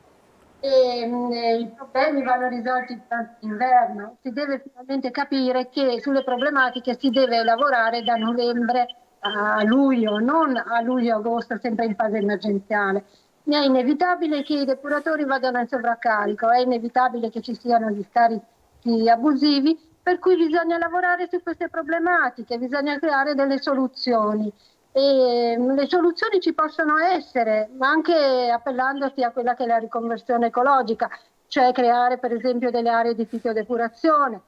I problemi vanno risolti durante l'inverno. Si deve finalmente capire che sulle problematiche si deve lavorare da novembre a luglio, non a luglio-agosto, sempre in fase emergenziale. È inevitabile che i depuratori vadano in sovraccarico, è inevitabile che ci siano gli scarichi abusivi, per cui bisogna lavorare su queste problematiche, bisogna creare delle soluzioni. E le soluzioni ci possono essere, ma anche appellandosi a quella che è la riconversione ecologica, cioè creare per esempio delle aree di fitodepurazione,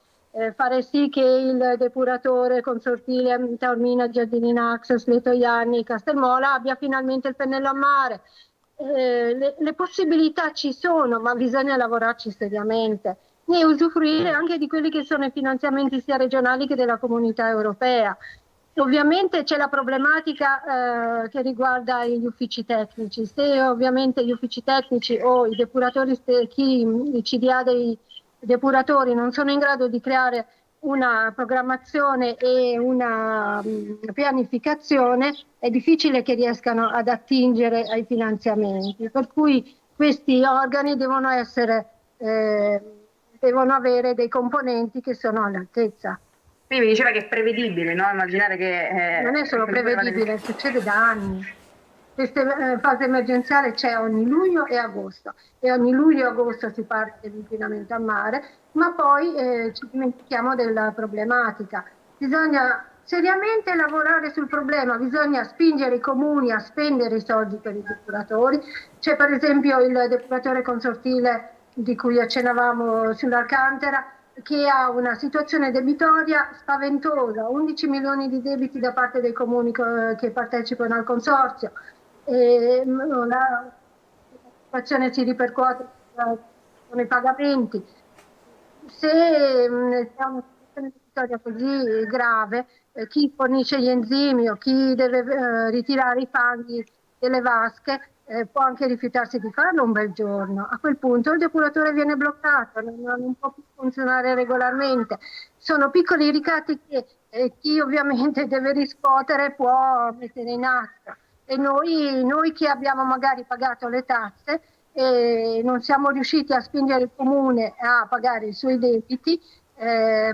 fare sì che il depuratore consortile Taormina, Giardinina Axos, Letoianni, Castelmola abbia finalmente il pennello a mare. Le possibilità ci sono, ma bisogna lavorarci seriamente e usufruire anche di quelli che sono i finanziamenti sia regionali che della Comunità Europea. Ovviamente c'è la problematica che riguarda gli uffici tecnici. Se ovviamente gli uffici tecnici o i depuratori, i CDA dei depuratori non sono in grado di creare una programmazione e una pianificazione, è difficile che riescano ad attingere ai finanziamenti. Per cui questi organi devono avere dei componenti che sono all'altezza. Quindi mi diceva che è prevedibile, no? Immaginare che... non è solo prevedibile, succede da anni. Questa fase emergenziale c'è ogni luglio e agosto, e ogni luglio e agosto si parla dell'inquinamento a mare, ma poi ci dimentichiamo della problematica. Bisogna seriamente lavorare sul problema, bisogna spingere i comuni a spendere i soldi per i depuratori. C'è per esempio il depuratore consortile di cui accennavamo sull'Alcantara, che ha una situazione debitoria spaventosa, 11 milioni di debiti da parte dei comuni che partecipano al consorzio. La situazione si ripercuote con i pagamenti. Se c'è una situazione debitoria così grave, chi fornisce gli enzimi o chi deve ritirare i fanghi delle vasche può anche rifiutarsi di farlo un bel giorno. A quel punto il depuratore viene bloccato, non può più funzionare regolarmente. Sono piccoli ricatti che chi ovviamente deve riscuotere può mettere in atto. E noi che abbiamo magari pagato le tasse e non siamo riusciti a spingere il comune a pagare i suoi debiti,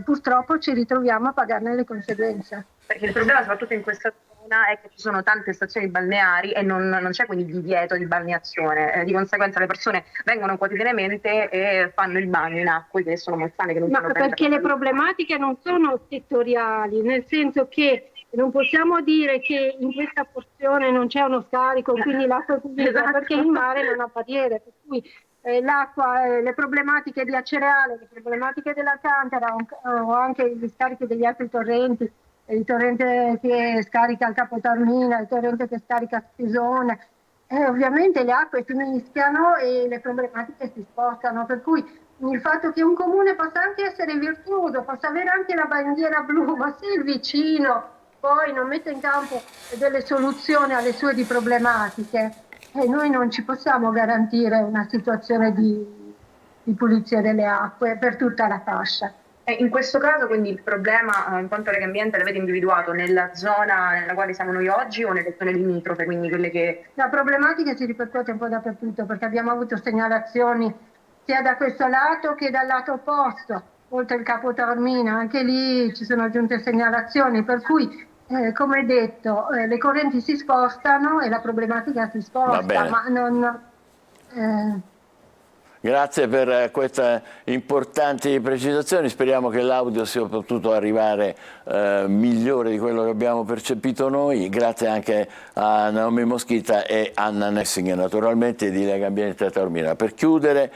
purtroppo ci ritroviamo a pagarne le conseguenze. Perché il problema soprattutto in questa zona è che ci sono tante stazioni balneari e non c'è quindi divieto di balneazione, di conseguenza le persone vengono quotidianamente e fanno il bagno in acque che sono moltane, che non sono perché le problematiche non sono settoriali, nel senso che non possiamo dire che in questa porzione non c'è uno scarico, quindi l'acqua è pulita, esatto. Perché il mare non ha barriere, per cui l'acqua, le problematiche di Acireale, le problematiche dell'Alcantara o anche gli scarichi degli altri torrenti, il torrente che scarica il Capo Taormina, il torrente che scarica Spisone, ovviamente le acque si mischiano e le problematiche si spostano, per cui il fatto che un comune possa anche essere virtuoso, possa avere anche la bandiera blu, ma se il vicino poi non mette in campo delle soluzioni alle sue di problematiche, noi non ci possiamo garantire una situazione di pulizia delle acque per tutta la fascia. In questo caso quindi il problema in quanto alle ambiente l'avete individuato nella zona nella quale siamo noi oggi o nelle zone limitrofe, quindi quelle che... La problematica si ripercuote un po' dappertutto perché abbiamo avuto segnalazioni sia da questo lato che dal lato opposto, oltre il Capo Taormina, anche lì ci sono giunte segnalazioni, per cui come detto le correnti si spostano e la problematica si sposta, ma non... Grazie per queste importanti precisazioni, speriamo che l'audio sia potuto arrivare migliore di quello che abbiamo percepito noi, grazie anche a Naomi Moschita e Anna Nessing naturalmente di Lega Ambiente Taormina. Per chiudere,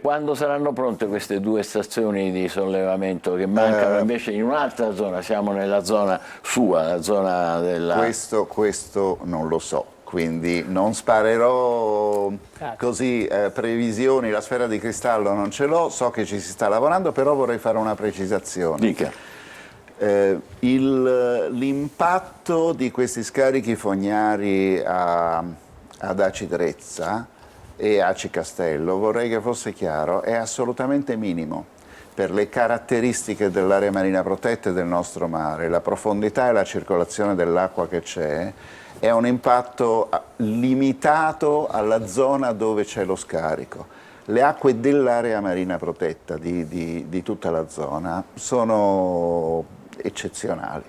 quando saranno pronte queste 2 stazioni di sollevamento che mancano invece in un'altra zona, siamo nella zona sua, la zona della... Questo non lo so. quindi non sparerò così previsioni, la sfera di cristallo non ce l'ho, so che ci si sta lavorando, però vorrei fare una precisazione. Dica. L'impatto di questi scarichi fognari ad Aci Trezza e Aci Castello, vorrei che fosse chiaro, è assolutamente minimo per le caratteristiche dell'area marina protetta e del nostro mare, la profondità e la circolazione dell'acqua che c'è, è un impatto limitato alla zona dove c'è lo scarico. Le acque dell'area marina protetta di tutta la zona sono eccezionali.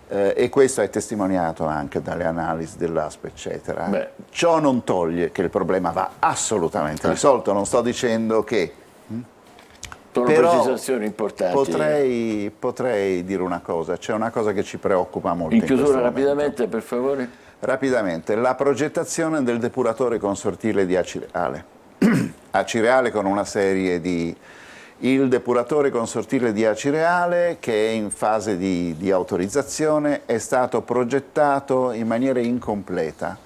E questo è testimoniato anche dalle analisi dell'ASP, eccetera. Ciò non toglie che il problema va assolutamente risolto, non sto dicendo che... Sono precisazioni importanti. Potrei dire una cosa, c'è una cosa che ci preoccupa molto. In chiusura rapidamente, per favore. Rapidamente, la progettazione del depuratore consortile di Acireale. Acireale con una serie di... Il depuratore consortile di Acireale, che è in fase di autorizzazione, è stato progettato in maniera incompleta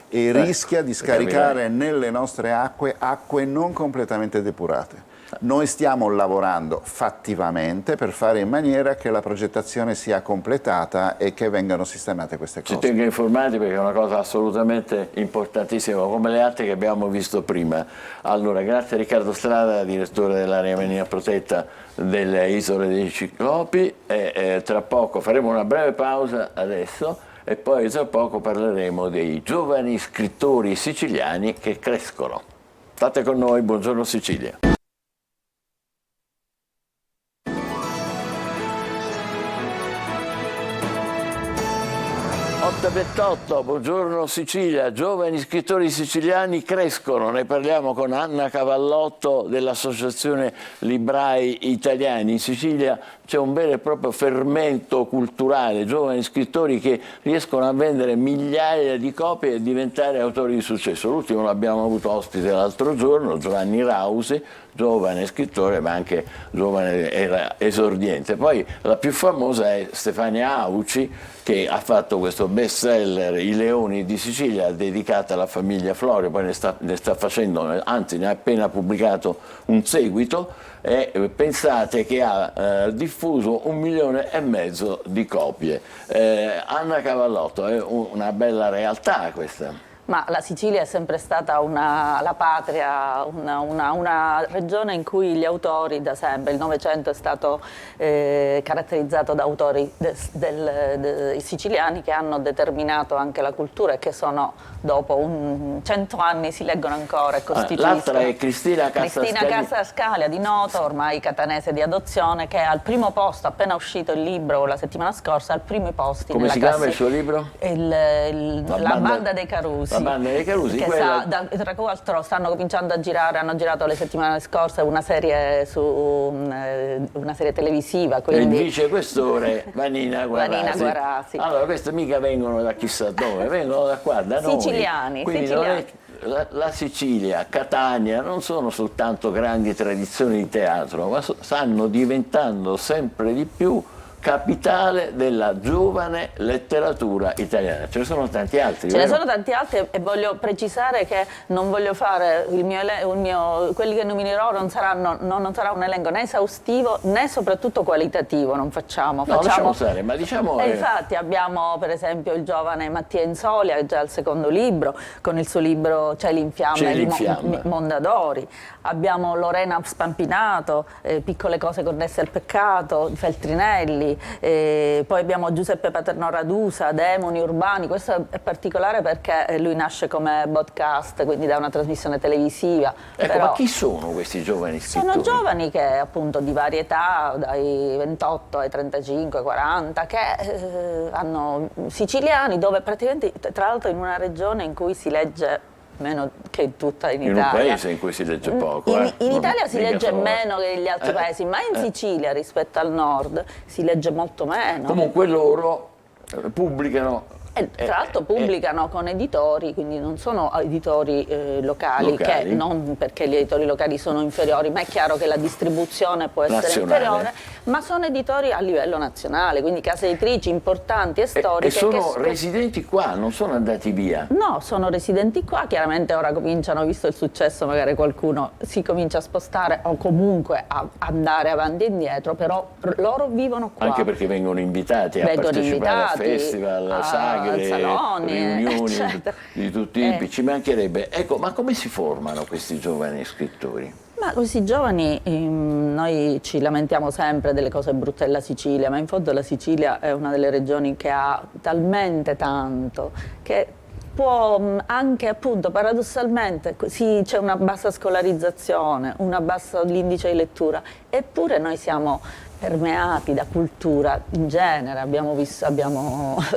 e rischia di scaricare nelle nostre acque non completamente depurate. Noi stiamo lavorando fattivamente per fare in maniera che la progettazione sia completata e che vengano sistemate queste cose. Ci tengo informati perché è una cosa assolutamente importantissima, come le altre che abbiamo visto prima. Allora, grazie a Riccardo Strada, direttore dell'area marina protetta delle Isole dei Ciclopi, e tra poco faremo una breve pausa adesso e poi tra poco parleremo dei giovani scrittori siciliani che crescono. State con noi, buongiorno Sicilia. 8:28, buongiorno Sicilia, giovani scrittori siciliani crescono, ne parliamo con Anna Cavallotto dell'Associazione Librai Italiani. In Sicilia c'è un vero e proprio fermento culturale, giovani scrittori che riescono a vendere migliaia di copie e diventare autori di successo. L'ultimo l'abbiamo avuto ospite l'altro giorno, Giovanni Rausi, giovane scrittore ma anche giovane esordiente. Poi la più famosa è Stefania Auci, che ha fatto questo best seller I Leoni di Sicilia, dedicata alla famiglia Florio, poi ne sta facendo, anzi ne ha appena pubblicato un seguito, e pensate che ha diffuso 1,5 milioni di copie. Anna Cavallotto, è una bella realtà questa. Ma la Sicilia è sempre stata la patria, una regione in cui gli autori da sempre, il Novecento è stato caratterizzato da autori siciliani che hanno determinato anche la cultura e che sono, dopo 100 anni, si leggono ancora e costituiscono. L'altra è Cristina Casascalia, di nota, ormai catanese di adozione, che è al primo posto, appena uscito il libro la settimana scorsa, al primo posti. Come si chiama il suo libro? La banda dei Carusi. La banda dei Carusi, che tra l'altro stanno cominciando a girare, hanno girato le settimane scorse una serie televisiva. Quindi... Il vicequestore Vanina Guarasi. Allora, queste mica vengono da chissà dove, vengono da qua, da noi. Siciliani. Quindi la Sicilia, Catania non sono soltanto grandi tradizioni di teatro, ma stanno diventando sempre di più capitale della giovane letteratura italiana. Ce ne sono tanti altri. Ce ne sono tanti altri e voglio precisare che non voglio fare quelli che nominerò non sarà un elenco né esaustivo né soprattutto qualitativo, non facciamo. No, lasciamo stare, ma diciamo... Infatti abbiamo per esempio il giovane Mattia Insolia, che già il secondo libro, con il suo libro Cieli in fiamme di Mondadori. Abbiamo Lorena Spampinato, Piccole cose connesse al peccato, di Feltrinelli. Poi abbiamo Giuseppe Paterno Radusa, Demoni urbani. Questo è particolare perché lui nasce come podcast, quindi da una trasmissione televisiva. Ecco, ma chi sono questi giovani scrittori? Sono giovani che appunto di varie età, dai 28 ai 35, 40, che hanno siciliani, dove praticamente, tra l'altro in una regione in cui si legge meno che in tutta in Italia. In un paese in cui si legge poco. In Italia si legge meno che negli altri paesi, ma in Sicilia rispetto al nord si legge molto meno. Comunque loro pubblicano. Tra l'altro pubblicano con editori, quindi non sono editori locali, che non perché gli editori locali sono inferiori, ma è chiaro che la distribuzione può essere inferiore, ma sono editori a livello nazionale, quindi case editrici importanti e storiche. E sono residenti qua, non sono andati via? No, sono residenti qua, chiaramente ora cominciano, visto il successo, magari qualcuno si comincia a spostare o comunque a andare avanti e indietro, però loro vivono qua. Anche perché vengono invitati a partecipare a festival, a sagre, saloni, riunioni di tutti i tipi, ci mancherebbe. Ecco, ma come si formano questi giovani scrittori? Ma questi giovani, noi ci lamentiamo sempre delle cose brutte della Sicilia, ma in fondo la Sicilia è una delle regioni che ha talmente tanto che può anche, appunto, paradossalmente, sì, c'è una bassa scolarizzazione, una bassa l'indice di lettura, eppure noi siamo permeati da cultura in genere, abbiamo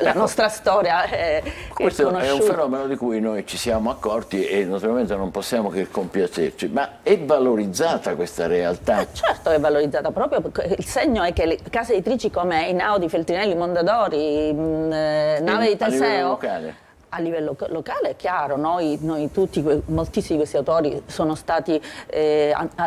la nostra storia è Questo è un conosciuta. fenomeno di cui noi ci siamo accorti e naturalmente non possiamo che compiacerci, ma è valorizzata questa realtà? Certo è valorizzata, proprio il segno è che le case editrici come Einaudi, Feltrinelli, Mondadori, Nave di Teseo, a livello locale? A livello locale è chiaro, noi tutti, moltissimi di questi autori sono stati,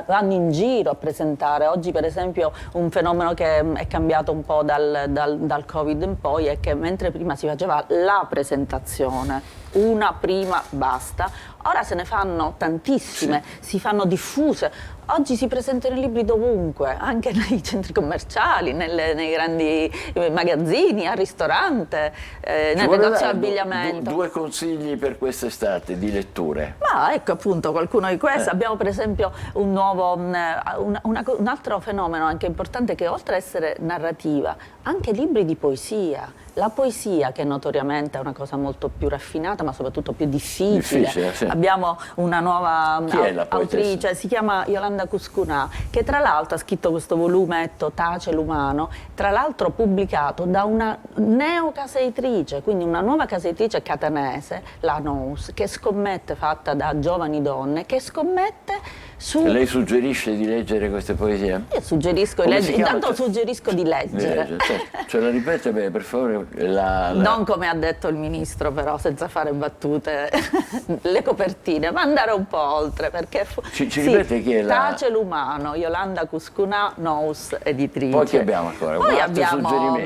vanno in giro a presentare. Oggi per esempio un fenomeno che è cambiato un po' dal Covid in poi è che mentre prima si faceva la presentazione, una prima basta, ora se ne fanno tantissime, si fanno diffuse. Oggi si presentano i libri dovunque, anche nei centri commerciali, nei grandi magazzini, al ristorante, nel negozio di abbigliamento. Due consigli per quest'estate di letture? Ma ecco appunto qualcuno di questi. Abbiamo per esempio un altro fenomeno anche importante che oltre ad essere narrativa, anche libri di poesia. La poesia, che notoriamente è una cosa molto più raffinata ma soprattutto più difficile. Sì. Abbiamo una nuova Chi è la autrice, si chiama Yolanda Cuscunà, che tra l'altro ha scritto questo volumetto Tace l'umano, tra l'altro pubblicato da una neo casa editrice, quindi una nuova casa editrice catanese, la Nous, che scommette, fatta da giovani donne, che scommette su... Lei suggerisce di leggere queste poesie? Io suggerisco di leggere, intanto suggerisco di leggere. Ce la ripete per favore? Non come ha detto il ministro, però, senza fare battute, le copertine, ma andare un po' oltre, perché ci ripete chi è la... Tace l'umano, Yolanda Cuscunà, Nous editrice. Poi chi abbiamo ancora? Poi abbiamo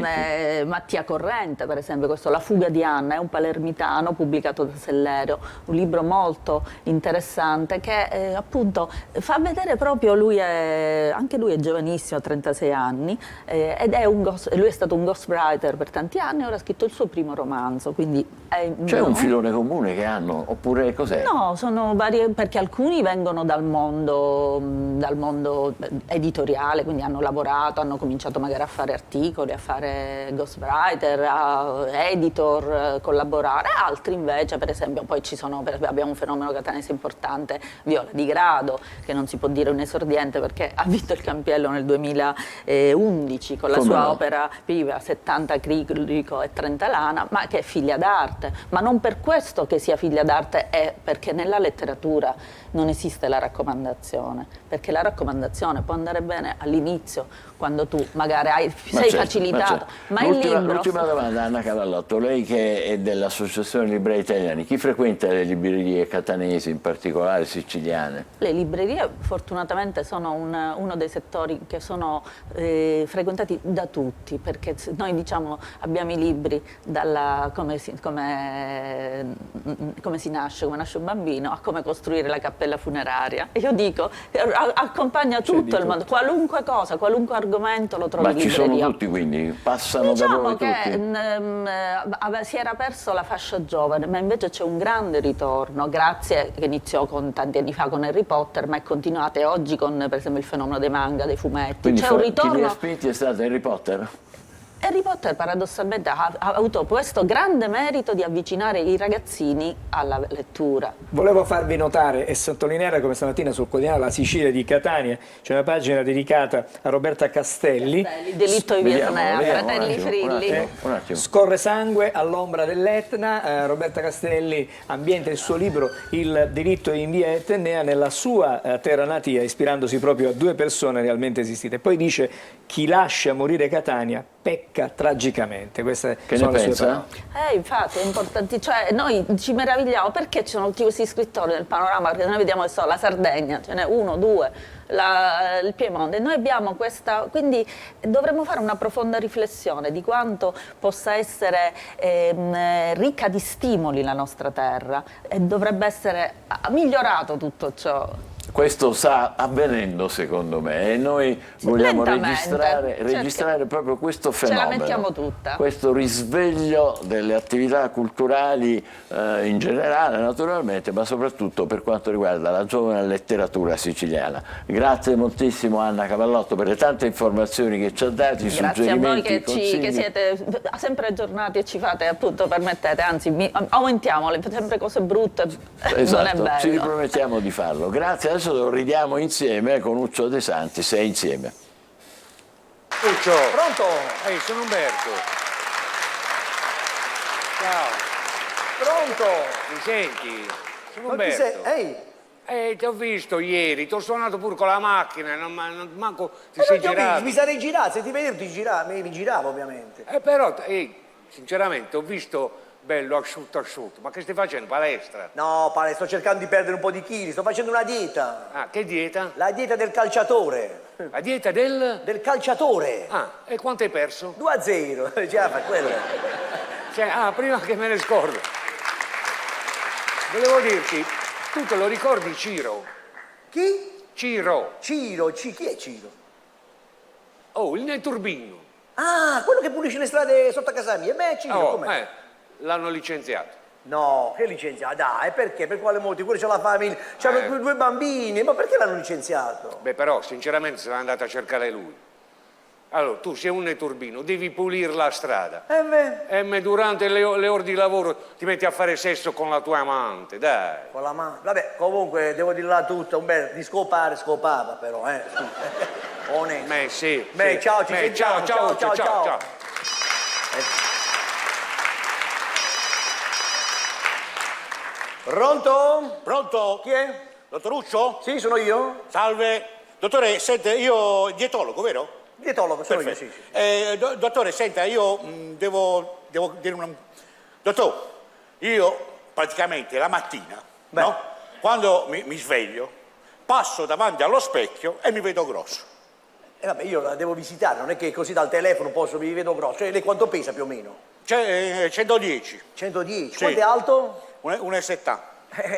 Mattia Corrente, per esempio, questo La fuga di Anna, è un palermitano pubblicato da Sellerio, un libro molto interessante che appunto fa vedere proprio, anche lui è giovanissimo, ha 36 anni, ed è lui è stato un ghostwriter per tanti anni e ora ha scritto il suo primo romanzo, quindi c'è un filone comune che hanno, oppure cos'è? No, sono varie, perché alcuni vengono dal mondo editoriale, quindi hanno lavorato, hanno cominciato magari a fare articoli, a fare ghostwriter, a editor, collaborare, altri invece, per esempio, poi abbiamo un fenomeno catanese importante, Viola Di Grado, che non si può dire un esordiente perché ha vinto il Campiello nel 2011 con la sua opera viva 70 Crico e 30 Lana, ma che è figlia d'arte, ma non per questo che sia figlia d'arte, è perché nella letteratura non esiste la raccomandazione, perché la raccomandazione può andare bene all'inizio, quando tu magari sei facilitato, ma il libro... L'ultima domanda, Anna Cavallotto, lei che è dell'Associazione Librai Italiani, chi frequenta le librerie catanesi, in particolare siciliane? Le librerie fortunatamente sono uno dei settori che sono frequentati da tutti, perché noi diciamo abbiamo i libri come si nasce, come nasce un bambino, a come costruire la cappella funeraria. E io dico, accompagna tutto il mondo, qualunque cosa, qualunque argomento lo trovi in libreria. Ma ci sono tutti, quindi passano da voi tutti? Si era perso la fascia giovane, ma invece c'è un grande ritorno, grazie, che iniziò tanti anni fa con Harry Potter, ma è continuata oggi con per esempio il fenomeno dei manga, dei fumetti. Quindi c'è un ritorno. Chi li ha spinti è stato Harry Potter? Harry Potter paradossalmente ha avuto questo grande merito di avvicinare i ragazzini alla lettura. Volevo farvi notare e sottolineare come stamattina sul quotidiano La Sicilia di Catania c'è una pagina dedicata a Roberta Castelli. Delitto di Vietnam, Fratelli Frilli. Scorre sangue all'ombra dell'Etna. Roberta Castelli ambienta il suo libro Il delitto in via Etnea nella sua terra natia, ispirandosi proprio a due persone realmente esistite. Poi dice: chi lascia morire Catania pecca tragicamente. Queste Che sono ne le sue pensa? parole. Infatti è importante, cioè noi ci meravigliamo perché ci sono tutti questi scrittori nel panorama, perché noi vediamo che so, la Sardegna, ce n'è 1, 2, il Piemonte, noi abbiamo questa, quindi dovremmo fare una profonda riflessione di quanto possa essere ricca di stimoli la nostra terra e dovrebbe essere migliorato tutto ciò. Questo sta avvenendo secondo me e noi vogliamo registrare proprio questo fenomeno. Ce la mettiamo tutta. Questo risveglio delle attività culturali in generale naturalmente, ma soprattutto per quanto riguarda la giovane letteratura siciliana. Grazie moltissimo Anna Cavallotto per le tante informazioni che ci ha dato, i suggerimenti, Grazie a voi che siete sempre aggiornati e ci fate appunto, permettete, anzi aumentiamo sempre cose brutte, esatto, non è bello. ci ripromettiamo di farlo. Grazie. Adesso lo ridiamo insieme con Uccio De Santi, sei insieme. Uccio. Pronto? Ehi, sono Umberto. Ciao. Pronto? Mi senti? Sono Non ti Umberto. Ehi, Ti ho visto ieri, ti ho suonato pure con la macchina, non manco ti sei girato. mi sarei girato, se ti vedevo mi giravo ovviamente. Però, sinceramente, ho visto bello asciutto, ma che stai facendo? Palestra? No, sto cercando di perdere un po' di chili, sto facendo una dieta. Ah, che dieta? La dieta del calciatore. La dieta del? Del calciatore. Ah, e quanto hai perso? 2-0, già fa quello. Prima che me ne scordo. Volevo dirti, tu te lo ricordi Ciro? Chi? Ciro. Chi è Ciro? Oh, il Neturbino. Ah, quello che pulisce le strade sotto a casa mia. Beh, Ciro, com'è? L'hanno licenziato. No, che licenziato? Dai, perché? Per quale motivo? Pure c'è la famiglia, c'hanno 2 bambini, ma perché l'hanno licenziato? Beh, però, sinceramente, se l'è andato a cercare lui. Allora, tu sei un neturbino, devi pulire la strada. Durante le ore di lavoro ti metti a fare sesso con la tua amante, dai. Con l'amante? Vabbè, comunque, devo dirla tutta, Umberto, di scopava però, Onesto. Sì. Ciao, ci sentiamo. Ciao. Pronto? Pronto? Chi è? Dottor Uccio? Sì, sono io. Salve. Dottore, senta, io dietologo, vero? Dietologo, sono io, sì. Dottore, senta, io devo dire una... Dottor, io praticamente la mattina, no? Quando mi sveglio, passo davanti allo specchio e mi vedo grosso. Vabbè, io la devo visitare, non è che così dal telefono mi vedo grosso. Cioè, lei quanto pesa più o meno? 110. 110? Sì. Quanto è alto? 1,70.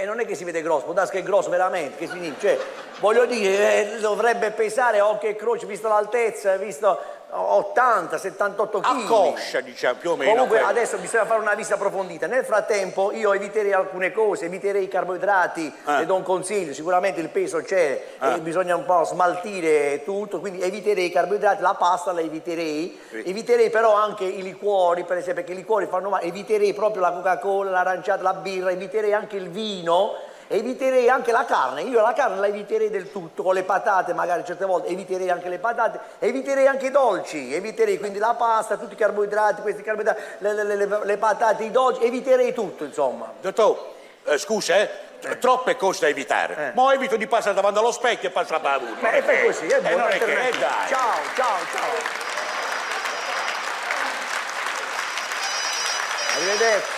Non è che si vede grosso, può darsi che è grosso veramente, che significa? Cioè, voglio dire, dovrebbe pesare a occhio e croce, visto l'altezza, visto 80, 78 kg. A coscia, diciamo, più o meno. Comunque adesso bisogna fare una visita approfondita. Nel frattempo io eviterei alcune cose, eviterei i carboidrati, le do un consiglio, sicuramente il peso c'è, e bisogna un po' smaltire tutto, quindi eviterei i carboidrati, la pasta la eviterei, eviterei però anche i liquori, per esempio, perché i liquori fanno male, eviterei proprio la Coca-Cola, l'aranciata, la birra, eviterei anche il vino. Eviterei anche la carne, io la carne la eviterei del tutto, con le patate magari certe volte, eviterei anche le patate, eviterei anche i dolci, eviterei quindi la pasta, tutti i carboidrati, questi carboidrati, le patate, i dolci, eviterei tutto insomma. Dottor, scusa, troppe cose da evitare. Ma evito di passare davanti allo specchio e passare la paura. Ma è così, è buono. Non è che, dai. Ciao. Arrivederci.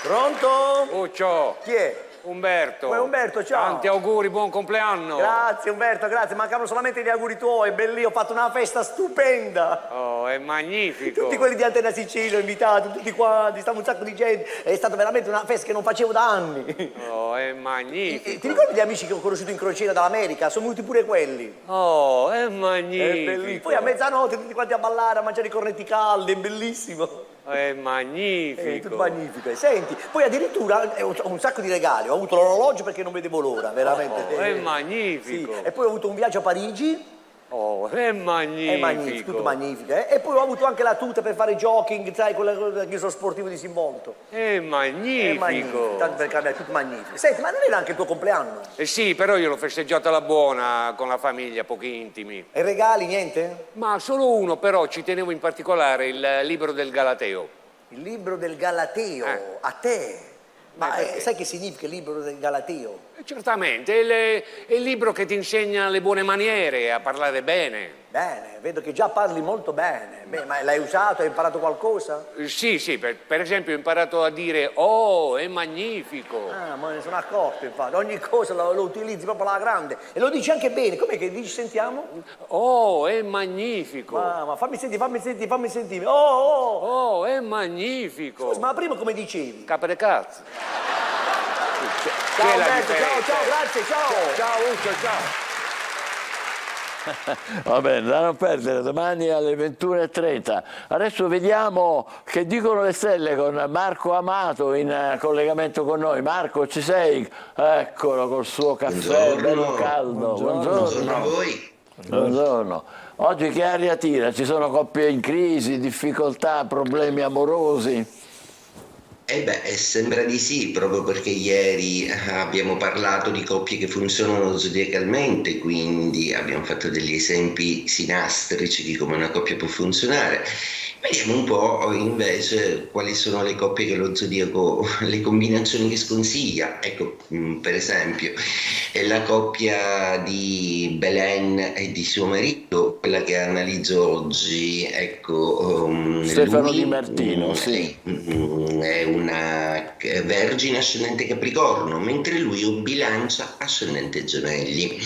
Pronto? Uccio. Chi è? Umberto. Umberto, ciao. Tanti auguri, buon compleanno. Grazie Umberto, grazie. Mancavano solamente gli auguri tuoi, bellissimo, ho fatto una festa stupenda. Oh, è magnifico. Tutti quelli di Antena Sicilia invitati, tutti quanti, stava un sacco di gente. È stata veramente una festa che non facevo da anni. Oh, è magnifico. Ti ricordi gli amici che ho conosciuto in crociera dall'America? Sono venuti pure quelli. Oh, è magnifico. È bellissimo. Poi a mezzanotte tutti quanti a ballare, a mangiare i cornetti caldi, è bellissimo. È magnifico. È tutto magnifico. Senti, poi addirittura ho un sacco di regali. Ho avuto l'orologio perché non vedevo l'ora, veramente. È magnifico. Sì. E poi ho avuto un viaggio a Parigi. Oh, è magnifico. È magnifico, tutto magnifico. E poi ho avuto anche la tuta per fare jogging, sai, io sono sportivo disinvolto. È magnifico. Tanto per cambiare, tutto magnifico. Senti, ma non era anche il tuo compleanno? Sì, però io l'ho festeggiato alla buona, con la famiglia, pochi intimi. E regali, niente? Ma solo uno, però ci tenevo in particolare, il libro del Galateo. Il libro del Galateo? A te? Ma sai che significa il libro del Galateo? Certamente, è il libro che ti insegna le buone maniere, a parlare bene. Bene, vedo che già parli molto bene. Beh, ma l'hai usato, hai imparato qualcosa? Sì, per esempio ho imparato a dire "oh, è magnifico". Ah, ma ne sono accorto, infatti. Ogni cosa lo utilizzi proprio alla grande. E lo dici anche bene. Com'è che dici, sentiamo? Oh, è magnifico. Ma fammi sentire. Oh, è magnifico. Scusa, ma prima come dicevi? Capre cazzo. Ciao Alberto, ciao, grazie, ciao. Ciao Uccio, ciao. Va bene, da non perdere, domani alle 21:30. Adesso vediamo che dicono le stelle con Marco Amato in collegamento con noi. Marco, ci sei? Eccolo col suo caffè bello caldo. Buongiorno a voi. Buongiorno. Oggi che aria tira? Ci sono coppie in crisi, difficoltà, problemi amorosi? Sembra di sì, proprio perché ieri abbiamo parlato di coppie che funzionano zodiacalmente, quindi abbiamo fatto degli esempi sinastrici di come una coppia può funzionare. Vediamo un po' invece quali sono le coppie che lo zodiaco, le combinazioni che sconsiglia. Ecco, per esempio, è la coppia di Belen e di suo marito, quella che analizzo oggi. Ecco, Stefano lui, Di Martino, sì. È una Vergine ascendente Capricorno, mentre lui è un Bilancia ascendente Gemelli.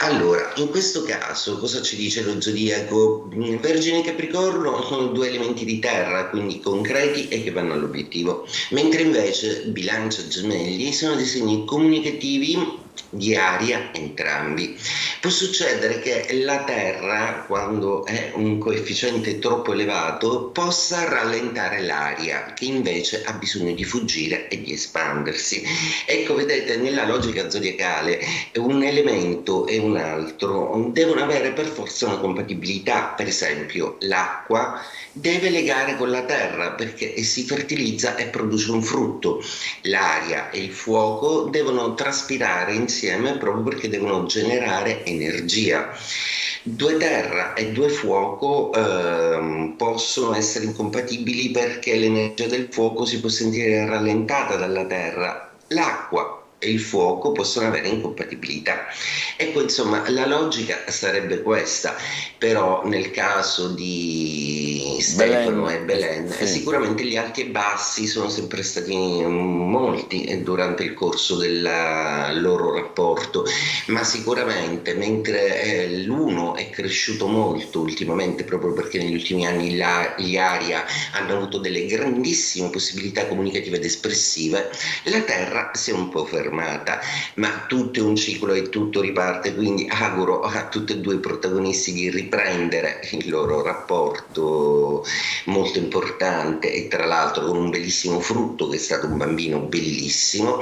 Allora, in questo caso cosa ci dice lo zodiaco? Vergine e Capricorno sono due elementi di terra, quindi concreti e che vanno all'obiettivo, mentre invece Bilancia e Gemelli sono dei segni comunicativi di aria entrambi. Può succedere che la Terra, quando è un coefficiente troppo elevato, possa rallentare l'aria, che invece ha bisogno di fuggire e di espandersi. Ecco, vedete, nella logica zodiacale un elemento e un altro devono avere per forza una compatibilità. Per esempio, l'acqua deve legare con la terra perché si fertilizza e produce un frutto. L'aria e il fuoco devono traspirare insieme proprio perché devono generare energia. Due terra e due fuoco possono essere incompatibili perché l'energia del fuoco si può sentire rallentata dalla terra. L'acqua e il fuoco possono avere incompatibilità. Ecco, insomma, la logica sarebbe questa, però nel caso di Stefano e Belen, sicuramente gli alti e bassi sono sempre stati molti durante il corso del loro rapporto, ma sicuramente mentre l'uno è cresciuto molto ultimamente, proprio perché negli ultimi anni gli Aria hanno avuto delle grandissime possibilità comunicative ed espressive, la Terra si è un po' fermata. Ma tutto è un ciclo e tutto riparte, quindi auguro a tutti e due i protagonisti di riprendere il loro rapporto molto importante e tra l'altro con un bellissimo frutto che è stato un bambino bellissimo,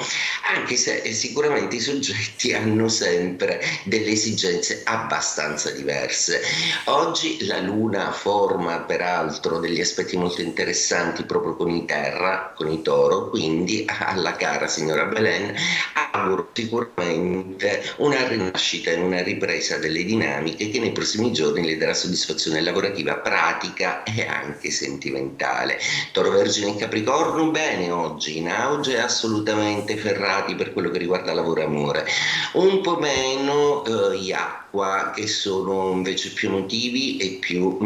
anche se sicuramente i soggetti hanno sempre delle esigenze abbastanza diverse. Oggi la Luna forma peraltro degli aspetti molto interessanti proprio con i Terra, con i Toro, quindi alla cara signora Belen auguro sicuramente una rinascita e una ripresa delle dinamiche che nei prossimi giorni le darà soddisfazione lavorativa, pratica e anche sentimentale. Toro, Vergine e Capricorno bene oggi, in auge assolutamente ferrati per quello che riguarda lavoro e amore, un po' meno gli Acqua, che sono invece più emotivi e più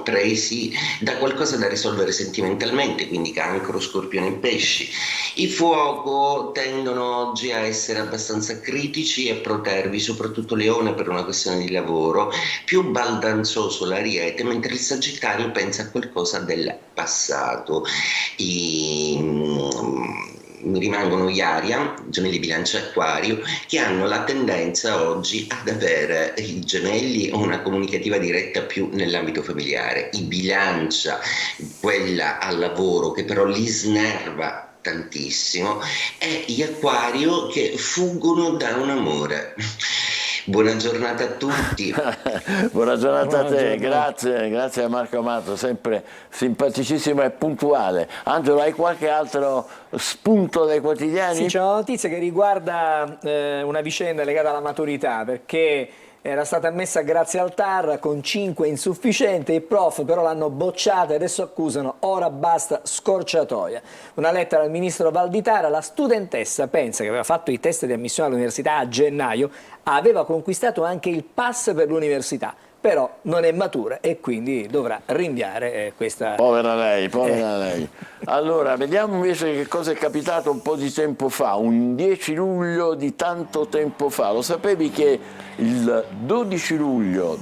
presi da qualcosa da risolvere sentimentalmente, quindi Cancro, Scorpione e Pesci. I Fuoco tendono oggi a essere abbastanza critici e protervi, soprattutto Leone per una questione di lavoro, più baldanzoso l'Ariete, mentre il Sagittario pensa a qualcosa del passato. Mi rimangono gli Aria, Gemelli, Bilancia e Acquario, che hanno la tendenza oggi ad avere i Gemelli una comunicativa diretta più nell'ambito familiare, i Bilancia quella al lavoro che però li snerva tantissimo, e gli Acquario che fuggono da un amore. Buona giornata a tutti. Buona giornata a te, grazie a Marco Amato, sempre simpaticissimo e puntuale. Angelo, hai qualche altro spunto dai quotidiani? Sì, c'è una notizia che riguarda una vicenda legata alla maturità, perché Era stata ammessa grazie al TAR con 5 insufficiente, i prof però l'hanno bocciata e adesso accusano ora basta scorciatoia. Una lettera al ministro Valditara, la studentessa pensa che aveva fatto i test di ammissione all'università a gennaio, aveva conquistato anche il pass per l'università, però non è matura e quindi dovrà rinviare questa... Povera lei, povera lei. Allora, vediamo invece che cosa è capitato un po' di tempo fa, un 10 luglio di tanto tempo fa. Lo sapevi che il 12 luglio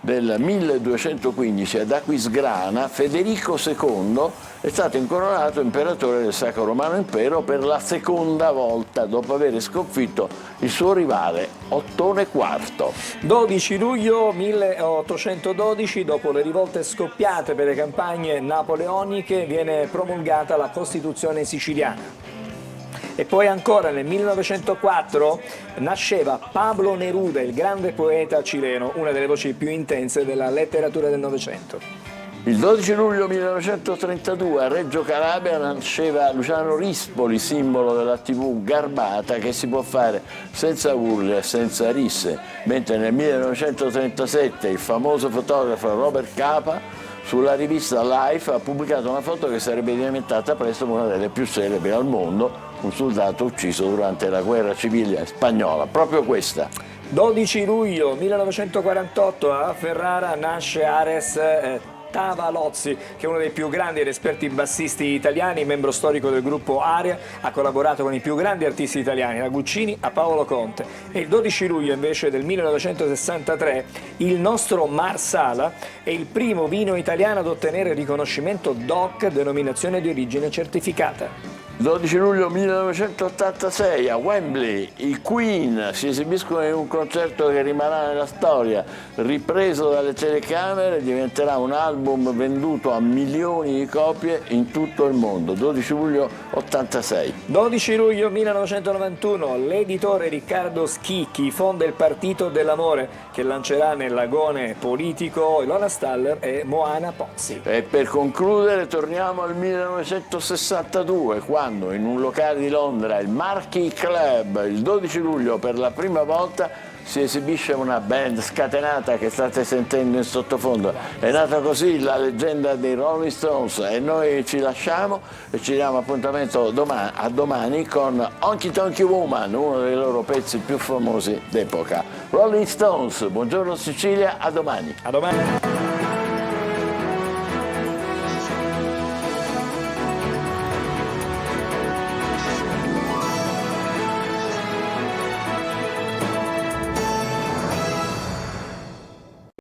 del 1215 ad Aquisgrana Federico II è stato incoronato imperatore del Sacro Romano Impero per la seconda volta dopo aver sconfitto il suo rivale Ottone IV. 12 luglio 1812, dopo le rivolte scoppiate per le campagne napoleoniche, viene promulgata la Costituzione siciliana. E poi ancora nel 1904 nasceva Pablo Neruda, il grande poeta cileno, una delle voci più intense della letteratura del Novecento. Il 12 luglio 1932 a Reggio Calabria nasceva Luciano Rispoli, simbolo della TV garbata che si può fare senza urli e senza risse, mentre nel 1937 il famoso fotografo Robert Capa sulla rivista Life ha pubblicato una foto che sarebbe diventata presto una delle più celebri al mondo, un soldato ucciso durante la guerra civile spagnola, proprio questa. 12 luglio 1948 a Ferrara nasce Ares Tavalozzi, che è uno dei più grandi ed esperti bassisti italiani, membro storico del gruppo Aria, ha collaborato con i più grandi artisti italiani, da Guccini a Paolo Conte. E il 12 luglio invece del 1963 il nostro Marsala è il primo vino italiano ad ottenere il riconoscimento DOC, denominazione di origine certificata. 12 luglio 1986 a Wembley i Queen si esibiscono in un concerto che rimarrà nella storia, ripreso dalle telecamere, diventerà un album venduto a milioni di copie in tutto il mondo. 12 luglio 86. 12 luglio 1991 l'editore Riccardo Schicchi fonda il Partito dell'Amore, che lancerà nell'agone politico Ilona Staller e Moana Pozzi. E per concludere torniamo al 1962, quando in un locale di Londra, il Marquee Club, il 12 luglio per la prima volta si esibisce una band scatenata che state sentendo in sottofondo. È nata così la leggenda dei Rolling Stones e noi ci lasciamo e ci diamo appuntamento a domani con Honky Tonky Woman, uno dei loro pezzi più famosi d'epoca. Rolling Stones, buongiorno Sicilia, a domani. A domani.